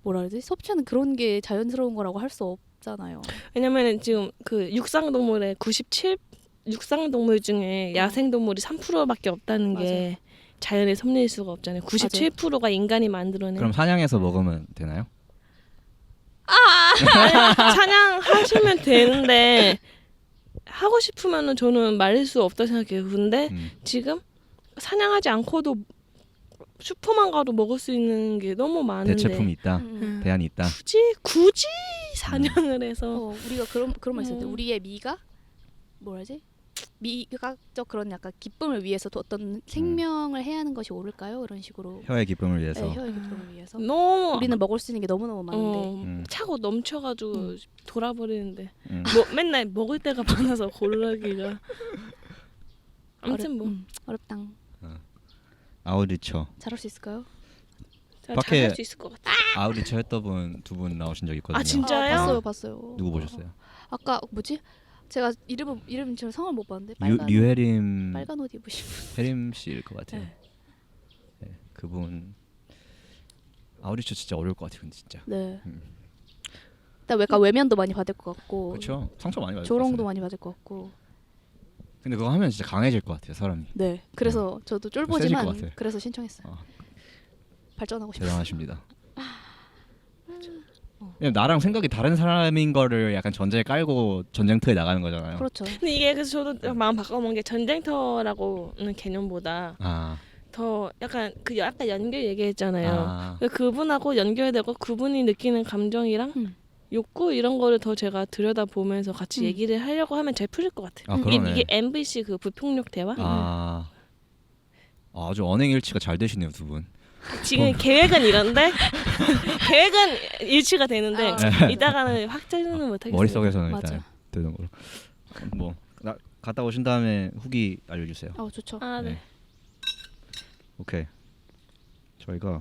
뭐라 그러지? 섭취하는 그런 게 자연스러운 거라고 할 수 없잖아요. 왜냐면은 지금 그 육상동물의 97 육상동물 중에 야생동물이 3%밖에 없다는 게 자연의 섭리일 수가 없잖아요. 97%가 인간이 만들어낸. 그럼 사냥해서 먹으면 되나요? 사냥하시면 되는데 하고 싶으면은 저는 말릴 수 없다 생각해요. 근데 지금 사냥하지 않고도 슈퍼만 가도 먹을 수 있는 게 너무 많은데 대체품이 있다. 대안이 있다. 굳이 사냥을 해서 우리가 그런 말 있었는데 우리의 미가 뭐라지? 미각적 그런 약간 기쁨을 위해서 또 어떤 생명을 해야 하는 것이 옳을까요? 이런 식으로. 혀의 기쁨을 위해서. 네, 혀의 기쁨을 위해서. 너무 우리는 먹을 수 있는 게 너무너무 많은데. 차고 넘쳐가지고 돌아버리는데 뭐 맨날 먹을 때가 많아서 고르기가 아무튼 뭐 어렵당. 아우리처. 잘할 수 있을까요? 밖에 잘할 수 있을 것 같아. 아우리처 했던 분 두 분 나오신 적 있거든요. 아 진짜요? 봤어요. 누구 보셨어요? 아까 뭐지? 제가 이름 지금 성을 못 봤는데 류혜림 빨간 옷 입으신 분. 혜림 씨일 것 같아요. 네, 그분 아우리처 진짜 어려울 것 같아요. 근데 진짜. 네. 일단 약간 외면도 많이 받을 것 같고. 그렇죠. 상처 많이 받을 것 조롱도 같아요. 많이 받을 것 같고. 근데 그거 하면 진짜 강해질 것 같아요, 사람이. 네. 그래서 저도 세질 것 쫄보지만 같아요. 그래서 신청했어요. 발전하고 싶어요. 대단하십니다. 왜냐면 나랑 생각이 다른 사람인 거를 약간 전제에 깔고 전쟁터에 나가는 거잖아요. 그렇죠. 근데 이게 그래서 저도 마음 바꿔본 게 전쟁터라고는 개념보다 더 약간 약간 연결 얘기했잖아요. 그분하고 연결되고 그분이 느끼는 감정이랑 욕구 이런 거를 더 제가 들여다보면서 같이 얘기를 하려고 하면 잘 풀릴 것 같아요. 이게 MBC 그 불폭력 대화? 아주 언행일치가 잘 되시네요, 두 분. 지금 계획은 이런데 계획은 일치가 되는데 이따가는 확정은 못하겠어요. 머릿속에서는 맞아. 일단 되는 걸로. 뭐 갔다 오신 다음에 후기 알려주세요. 좋죠. 네. 오케이. 저희가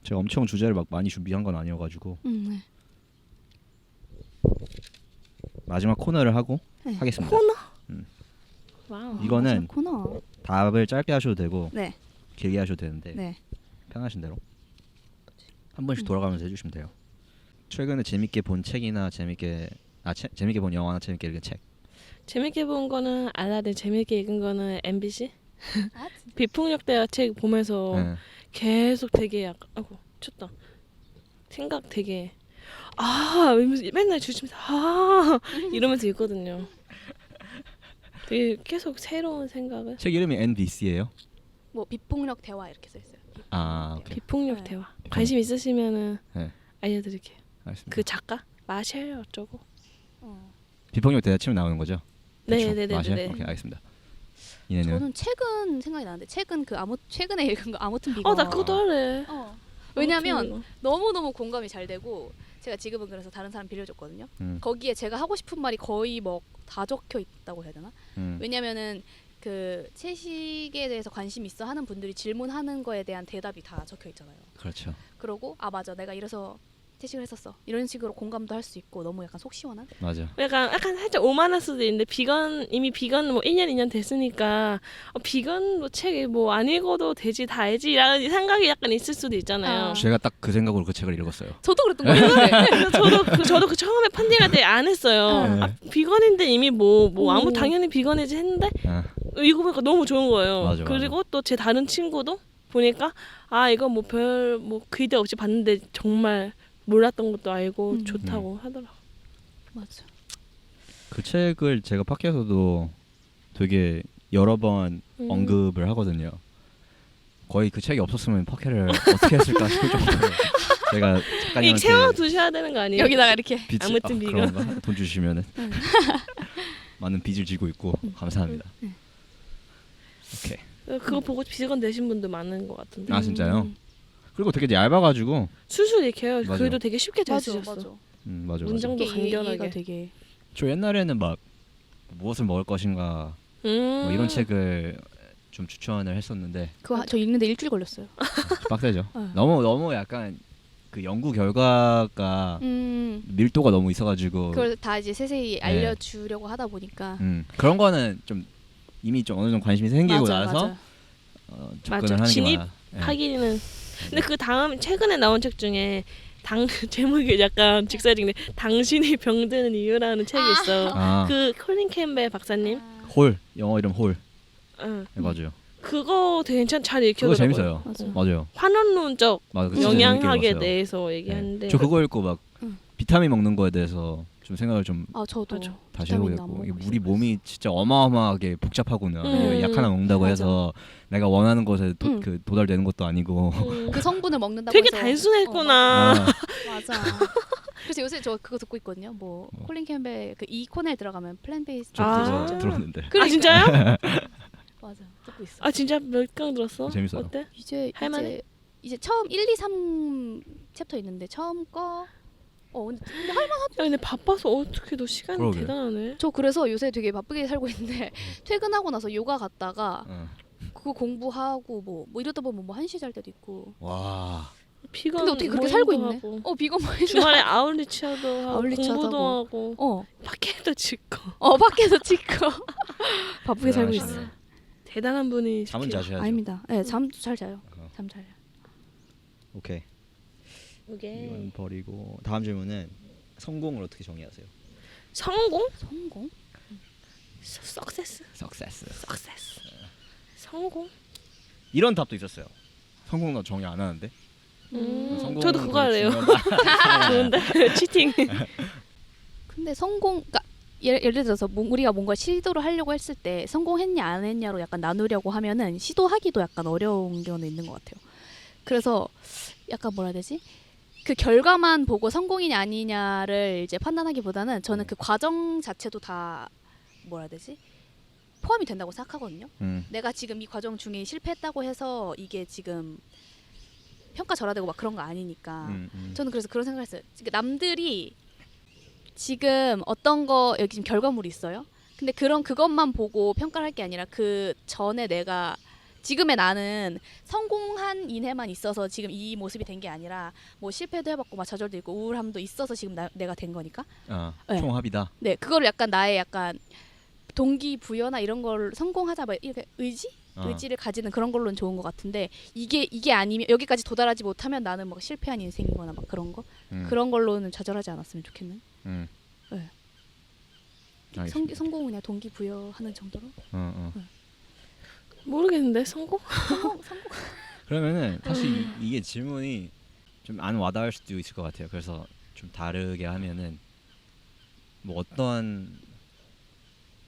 제가 엄청 주제를 막 많이 준비한 건 아니어가지고 네. 마지막 코너를 하고 네. 하겠습니다. 코너? 와우. 이거는 코너. 답을 짧게 하셔도 되고 네. 길게 하셔도 되는데 네. 편하신 대로 한 번씩 돌아가면서 해주시면 돼요. 최근에 재밌게 본 책이나 재밌게 본 영화나 재밌게 읽은 책. 재밌게 본 거는 알라딘, 재밌게 읽은 거는 MBC. 비폭력 대화 책 보면서 계속 되게 약간 아이고 쳤다. 생각 되게 맨날 주시면서 이러면서 읽거든요. 되게 계속 새로운 생각을. 책 이름이 NBC예요? 뭐 비폭력 대화 이렇게 써 있어요. 오케이. 비폭력 대화. 관심 있으시면은 네. 알려드릴게요. 알겠습니다. 그 작가 마셸 어쩌고. 비폭력 대화 치면 나오는 거죠? 네네네. 오케이, 알겠습니다. 이내는 저는 최근 생각이 나는데 최근에 읽은 거 아무튼 비건. 나 그것도 할래. 왜냐면 너무 공감이 잘 되고 제가 지금은 그래서 다른 사람 빌려줬거든요. 거기에 제가 하고 싶은 말이 거의 뭐 다 적혀 있다고 해야 되나? 왜냐면은 그 채식에 대해서 관심 있어 하는 분들이 질문하는 거에 대한 대답이 다 적혀 있잖아요. 그렇죠. 그러고 맞아 내가 이래서 채식을 했었어 이런 식으로 공감도 할 수 있고 너무 약간 속 시원한. 맞아. 약간 살짝 오만할 수도 있는데 이미 비건 뭐 1년 2년 됐으니까 비건 뭐 책 뭐 안 읽어도 되지 다 알지라는 생각이 약간 있을 수도 있잖아요. 제가 딱 그 생각으로 그 책을 읽었어요. 저도 그랬던 거예요. 그래서 저도 그 처음에 펀딩할 때 안 했어요. 비건인데 이미 뭐 아무 당연히 비건이지 했는데 이거 보니까 너무 좋은 거예요. 맞아. 그리고 또 제 다른 친구도 보니까 이거 뭐 별 기대 없이 봤는데 정말 몰랐던 것도 알고 좋다고 하더라고. 맞아. 그 책을 제가 팟캐스트에서도 되게 여러 번 언급을 하거든요. 거의 그 책이 없었으면 퍼케를 어떻게 했을까 싶을 정도로 제가 이 작가님한테 세워 두셔야 되는 거 아니에요? 여기다가 이렇게 아무튼 비건. 그런가? 돈 주시면은 많은 빚을 지고 있고 감사합니다. 오케이. 그거 보고 비건 내신 분도 많은 것 같은데. 아 진짜요? 그리고 되게 얇아가지고 술술 익혀요. 맞아. 그래도 되게 쉽게 잘 맞아 쓰셨어. 맞아. 맞아. 문장도 이해가 간결하게. 되게 저 옛날에는 막 무엇을 먹을 것인가 뭐 이런 책을 좀 추천을 했었는데 그거 저 읽는데 일주일 걸렸어요. 빡세죠. 네. 너무 약간 그 연구 결과가 밀도가 너무 있어가지고 그걸 다 이제 세세히 네. 알려주려고 하다 보니까 그런 거는 좀 이미 좀 어느 정도 관심이 생기고 맞아, 나서 맞아. 접근을 맞아. 하는 게 진입 많아. 예. 하기는. 근데 그 다음 최근에 나온 책 중에 제목이 약간 직사직인데 당신이 병드는 이유라는 책이 있어. 아, 그 콜린 캠벨 박사님. 홀 영어 이름 홀. 응. 네, 맞아요. 그거 되게 잘 그거 읽혀더라고요. 재밌어요. 맞아. 맞아요. 환원론적 맞아. 그거 진짜 재밌게 영양학에 읽었어요. 대해서 네. 얘기하는데. 저 그거 읽고 막 응. 비타민 먹는 거에 대해서 좀 생각을 좀 아 저도 맞아. 다시 비타민 해보겠고 안 이게 먹고 우리 있어요. 몸이 진짜 어마어마하게 복잡하구나. 음. 약 하나 먹는다고 맞아. 해서 내가 원하는 곳에 응. 그 도달되는 것도 아니고. 그 성분을 먹는다고 되게 해서 단순했구나. 아, 맞아. 그래서 요새 저 그거 듣고 있거든요. 뭐 콜린 캠벨 그 이 코너에 들어가면 플랜 베이스 저 아. 그거 있잖아요. 들었는데 아 진짜요? 맞아. 듣고 있어. 아 진짜 몇 강 들었어? 재밌어요. 어때? 이제 이제 처음 1, 2, 3 챕터 있는데 처음 거 근데 야 근데 바빠서 어떻게 너 시간이 그러게. 대단하네. 저 그래서 요새 되게 바쁘게 살고 있는데 퇴근하고 나서 요가 갔다가 어. 그거 공부하고 뭐 이러다 보면 뭐 1시 잘 때도 있고. 와. 비건 근데 어떻게 그렇게 모임도 살고 있네. 하고. 비건 모임. 주말에 아울리치아도 하고 아울리치아도 공부도 하고 팟캐스트도 찍고. 밖에서 찍고 바쁘게 살고 대단하시네. 있어. 대단한 분이 잠은 자셔야죠. 아닙니다. 네, 잠도 잘 자요. 잠 잘 자요. 오케이. 이게 이건 버리고 다음 질문은 성공을 어떻게 정의하세요? 성공? 성공? 석세스. Success. 석세스. 성공? 이런 답도 있었어요. 성공은 정의 안 하는데. 성공은 저도 그거 할래요. 중요하다. 좋은데 치팅. 근데 그러니까 예를 들어서 우리가 뭔가 시도를 하려고 했을 때 성공했냐 안 했냐로 약간 나누려고 하면은 시도하기도 약간 어려운 경우는 있는 것 같아요. 그래서 약간 뭐라 해야 되지? 그 결과만 보고 성공이냐 아니냐를 이제 판단하기보다는 저는 그 과정 자체도 다 뭐라 해야 되지? 포함이 된다고 생각하거든요. 내가 지금 이 과정 중에 실패했다고 해서 이게 지금 평가 절하되고 막 그런 거 아니니까. 저는 그래서 그런 생각을 했어요. 남들이 지금 어떤 거 여기 지금 결과물이 있어요. 근데 그것만 보고 평가를 할 게 아니라 그 전에 내가 지금의 나는 성공한 인해만 있어서 지금 이 모습이 된 게 아니라 뭐 실패도 해봤고 막 좌절도 있고 우울함도 있어서 지금 내가 된 거니까. 네. 총합이다. 네, 그거를 약간 나의 약간 동기부여나 이런 걸 성공하자 막 이렇게 의지를 가지는 그런 걸로는 좋은 것 같은데 이게 아니면 여기까지 도달하지 못하면 나는 막 실패한 인생이거나 막 그런 거 그런 걸로는 좌절하지 않았으면 좋겠는. 네. 성공은 그냥 동기부여하는 정도로. 모르겠는데 성공? 그러면은 사실 이게 질문이 좀 안 와닿을 수도 있을 것 같아요. 그래서 좀 다르게 하면은 뭐 어떤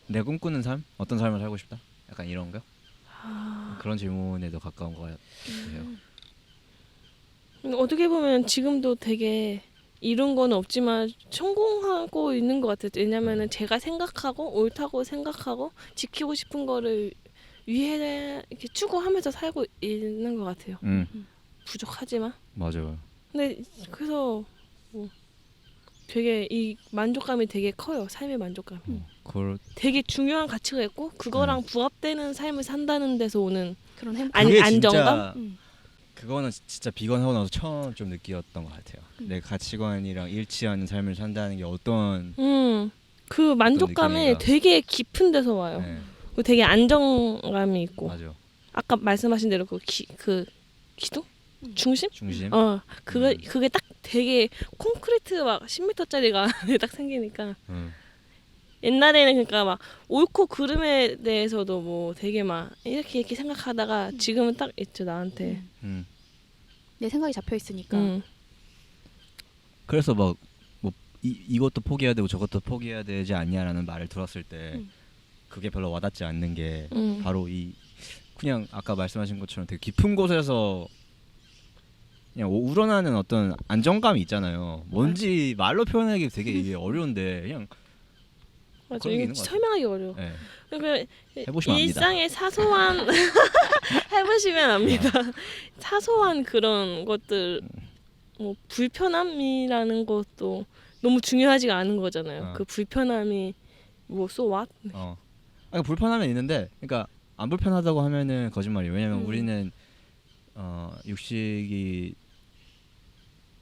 내 꿈꾸는 삶? 어떤 삶을 살고 싶다? 약간 이런 거? 그런 질문에도 가까운 것 같아요. 어떻게 보면 지금도 되게 이룬 거는 없지만 성공하고 있는 것 같아요. 왜냐면은 제가 생각하고 옳다고 생각하고 지키고 싶은 거를 위해 이렇게 추구하면서 살고 있는 것 같아요. 부족하지만. 맞아요. 근데 그래서 뭐 되게 이 만족감이 되게 커요. 삶의 만족감. 그걸 되게 중요한 가치가 있고 그거랑 부합되는 삶을 산다는 데서 오는 그런 행복. 그게 안정감? 진짜 그거는 진짜 비건 하고 나서 처음 좀 느꼈던 것 같아요. 내 가치관이랑 일치하는 삶을 산다는 게 어떤 그 만족감이 느낌인가? 되게 깊은 데서 와요. 네, 그리고 되게 안정감이 있고 맞아. 아까 말씀하신 대로 그 기둥? 중심? 중심. 그게 딱 되게 콘크리트 막 10m짜리가 딱 생기니까 옛날에는 그러니까 막 옳고 그름에 대해서도 뭐 되게 막 이렇게 생각하다가 지금은 딱 있죠 나한테. 내 생각이 잡혀 있으니까. 그래서 막 뭐 이것도 포기해야 되고 저것도 포기해야 되지 않냐라는 말을 들었을 때 그게 별로 와닿지 않는 게 바로 이 그냥 아까 말씀하신 것처럼 되게 깊은 곳에서 그냥 우러나는 어떤 안정감이 있잖아요. 뭔지 말로 표현하기 되게 이게 어려운데 그냥 맞아. 그런 게 이거 있는 것 설명하기 어려워. 네. 그러니까 해보시면 압니다. 일상의 사소한 해보시면 압니다. 사소한 그런 것들 뭐 불편함이라는 것도 너무 중요하지가 않은 거잖아요. 그 불편함이 뭐 so what? 아니, 불편함은 있는데, 그러니까 안 불편하다고 하면은 거짓말이에요. 왜냐면 우리는 육식이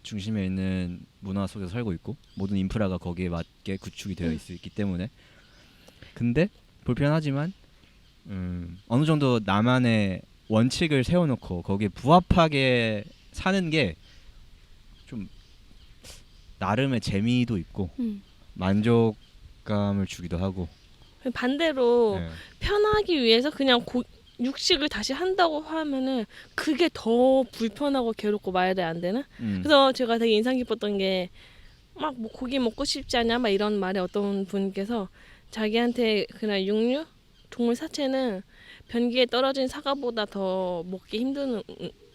중심에 있는 문화 속에서 살고 있고 모든 인프라가 거기에 맞게 구축이 되어 있기 때문에. 근데 불편하지만 어느 정도 나만의 원칙을 세워놓고 거기에 부합하게 사는 게 좀 나름의 재미도 있고 만족감을 주기도 하고. 반대로 네. 편하기 위해서 그냥 육식을 다시 한다고 하면은 그게 더 불편하고 괴롭고 말이 안 되나? 그래서 제가 되게 인상 깊었던 게 막 뭐 고기 먹고 싶지 않냐 막 이런 말에 어떤 분께서 자기한테 그냥 육류 동물 사체는 변기에 떨어진 사과보다 더 먹기 힘든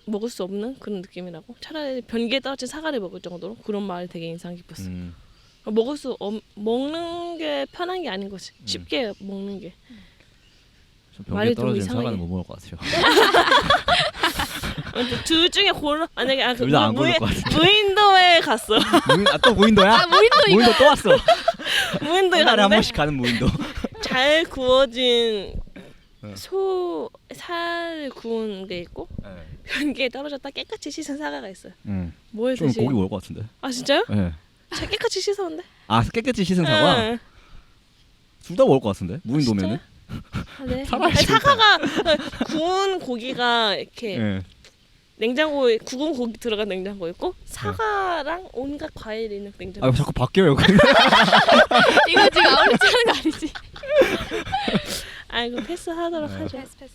먹을 수 없는 그런 느낌이라고. 차라리 변기에 떨어진 사과를 먹을 정도로 그런 말이 되게 인상 깊었어. 먹는 게 편한 게 아닌 거지. 쉽게 먹는 게. 벽에 말이 좀 떨어진 이상하게. 사과는 못 먹을 것 같아요. 둘 중에 골라. 만약에 둘 다 안 고를 것 같은데. 무인도에 갔어. 또 무인도야? 무인도 또 왔어. 무인도에 한 달에 한 갔는데 번씩 가는 무인도. 잘 구워진 소 살 구운 게 있고 변기에 떨어졌다 깨끗이 씻은 사과가 있어요. 뭘 좀 드시? 고기 먹을 것 같은데. 아 진짜요? 네. 잘 깨끗이 씻었는데. 아 깨끗이 씻은 사과? 네. 둘 다 먹을 것 같은데. 무인도면은. 아, 네. 살아야지. 사과가 구운 고기가 이렇게 네. 냉장고에 구운 고기 들어간 냉장고 있고 사과랑 온갖 과일이 있는 냉장고. 아 자꾸 바뀌어요. 이거 지금 아울렛 하는 거 아니지? 아이고 패스하도록 하죠. 패스.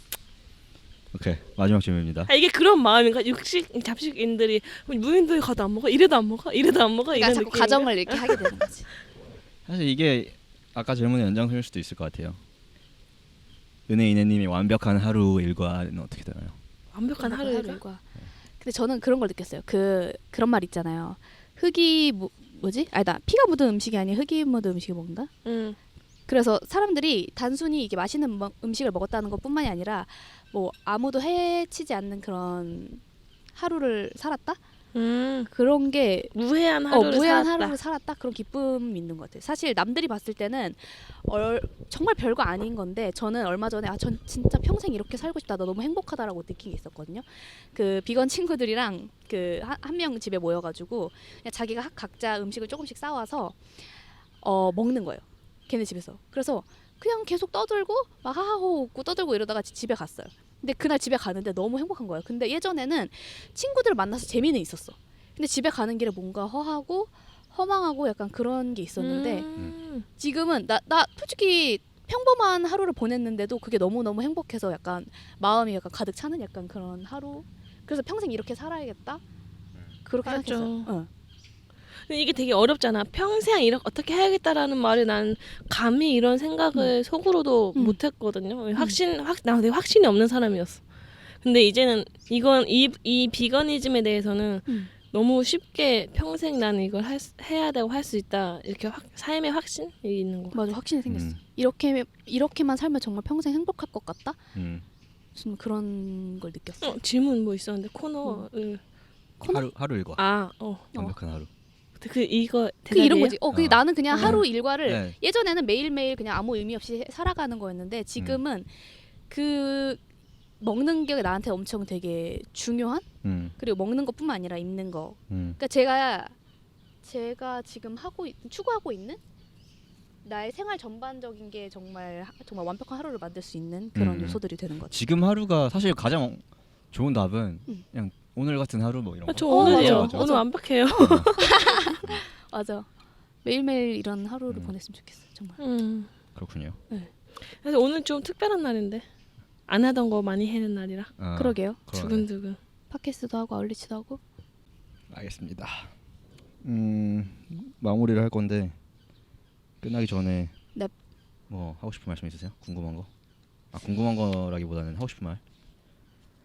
오케이 마지막 질문입니다. 아, 이게 그런 마음인가? 육식 잡식인들이 무인도에 가도 안 먹어? 이래도 안 먹어? 이래도 안 먹어? 그러니까 이런 자꾸 느낌인가? 가정을 이렇게 하게 되는 거지. 사실 이게 아까 질문의 연장선일 수도 있을 것 같아요. 은혜이네님의 완벽한 하루 일과는 어떻게 되나요? 완벽한 하루 일과. 근데 저는 그런 걸 느꼈어요. 그런 말 있잖아요. 흙이 뭐지? 아니다. 피가 묻은 음식이 아닌 흙이 묻은 음식을 먹는다. 그래서 사람들이 단순히 이게 맛있는 음식을 먹었다는 것뿐만이 아니라 뭐 아무도 해치지 않는 그런 하루를 살았다. 그런 게 무해한 하루를 살았다. 그런 기쁨이 있는 것 같아요. 사실 남들이 봤을 때는 정말 별거 아닌 건데 저는 얼마 전에 전 진짜 평생 이렇게 살고 싶다. 나 너무 행복하다라고 느낀 게 있었거든요. 그 비건 친구들이랑 그 한 명 집에 모여가지고 그냥 자기가 각자 음식을 조금씩 싸와서 먹는 거예요. 걔네 집에서. 그래서 그냥 계속 떠들고 막 하하호 웃고 떠들고 이러다가 집에 갔어요. 근데 그날 집에 가는데 너무 행복한 거예요. 근데 예전에는 친구들을 만나서 재미는 있었어. 근데 집에 가는 길에 뭔가 허하고 허망하고 약간 그런 게 있었는데 지금은 나 솔직히 평범한 하루를 보냈는데도 그게 너무너무 행복해서 약간 마음이 약간 가득 차는 약간 그런 하루. 그래서 평생 이렇게 살아야겠다. 그렇게 맞아. 생각했어요. 근데 이게 되게 어렵잖아. 평생 이렇게 어떻게 해야겠다라는 말에 난 감히 이런 생각을 속으로도 못했거든요. 나 되게 확신이 없는 사람이었어. 근데 이제는 이 비거니즘에 대해서는 너무 쉽게 평생 나는 이걸 해야 되고 할 수 있다 이렇게 삶의 확신이 있는 거. 맞아, 확신이 생겼어. 이렇게만 살면 정말 평생 행복할 것 같다. 무슨 그런 걸 느꼈어. 질문 뭐 있었는데 코너를 하루 일과. 완벽한 하루. 이거 그 이런 대답이에요? 거지. 그게 나는 그냥 하루 일과를 네. 예전에는 매일매일 그냥 아무 의미 없이 살아가는 거였는데 지금은 그 먹는 게 나한테 엄청 되게 중요한 그리고 먹는 것뿐만 아니라 입는 거. 그러니까 제가 지금 추구하고 있는 나의 생활 전반적인 게 정말 완벽한 하루를 만들 수 있는 그런 요소들이 되는 거죠. 지금 하루가 사실 가장 좋은 답은 그냥 오늘 같은 하루 뭐 이런 거. 저 오늘이요. 맞아. 오늘 완벽해요. 맞아. 매일매일 이런 하루를 보냈으면 좋겠어. 정말. 그렇군요. 네. 그래서 오늘 좀 특별한 날인데 안 하던 거 많이 해는 날이라. 그러게요. 두근두근. 팟캐스트도 하고 아울리치도 하고. 알겠습니다. 마무리를 할 건데 끝나기 전에 네. 뭐 하고 싶은 말씀 있으세요? 궁금한 거? 궁금한 거라기보다는 하고 싶은 말.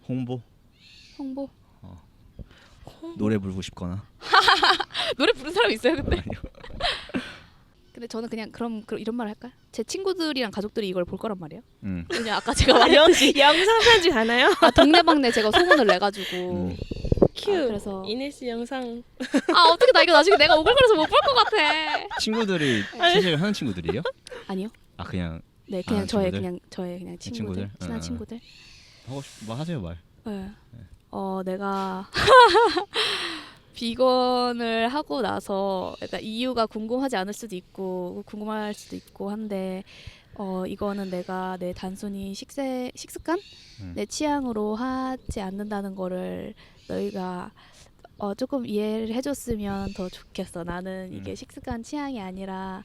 홍보, 홍보. 노래 부르고 싶거나. 노래 부른 사람 있어요, 근데? 아니요. 근데 저는 그럼 이런 말 할까요? 제 친구들이랑 가족들이 이걸 볼 거란 말이에요. 그냥 아까 제가 영, 말했듯이 영상 편지 가나요? 동네방네 제가 소문을 내가지고 큐. 그래서 이네 씨 영상. 어떻게 나 이거 나중에 내가 오글거려서 못 볼 것 같아. 친구들이 채식을 하는 친구들이에요? 아니요. 아 그냥 네, 그냥 친구들? 저의 그냥 친구들, 친구들? 친한 친구들. 하고 뭐 하세요 말. 네. 내가 비건을 하고 나서 약간 이유가 궁금하지 않을 수도 있고 궁금할 수도 있고 한데 이거는 내가 내 단순히 식습관 내 취향으로 하지 않는다는 거를 너희가 조금 이해를 해줬으면 더 좋겠어. 나는 이게 식습관 취향이 아니라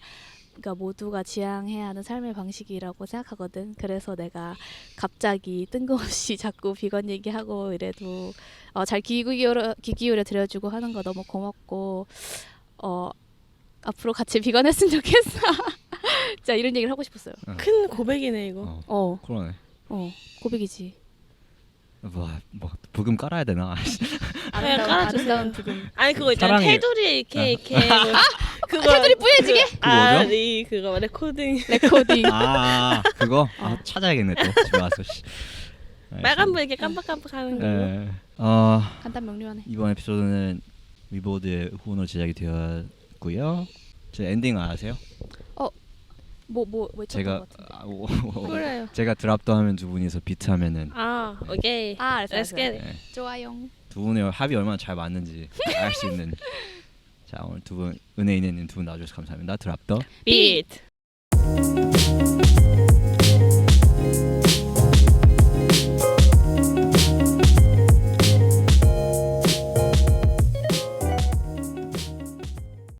그러니까 모두가 지향해야 하는 삶의 방식이라고 생각하거든. 그래서 내가 갑자기 뜬금없이 자꾸 비건 얘기하고 이래도 잘 귀 기울여 들여주고 하는 거 너무 고맙고 앞으로 같이 비건 했으면 좋겠어. 자 이런 얘기를 하고 싶었어요. 큰 고백이네 이거. 그러네. 고백이지. 뭐 부금 깔아야 되나? 아름다운 부금. 아니 그거 있잖아. 사랑해. 테두리 이렇게 뭐, 그거 테두리 뿌얘지게? 뭐죠? 이 그거 레코딩. 레코딩. 그거 찾아야겠네 또 집에 와서. 빨간불 이렇게 깜빡깜빡하는 거. 네. 간단 명료하네. 이번 에피소드는 위보드의 후원으로 제작이 되었고요. 제 엔딩 아세요? 뭐 제가 그래요. 제가 드랍도 하면 두 분이서 비트하면은 오케이. 알았어. Let's get it. 네, 좋아요. 두 분의 합이 얼마나 잘 맞는지 알 수 있는. 자 오늘 두 분 은혜 있는 두 분 나와주셔서 감사합니다. 드랍더. Beat.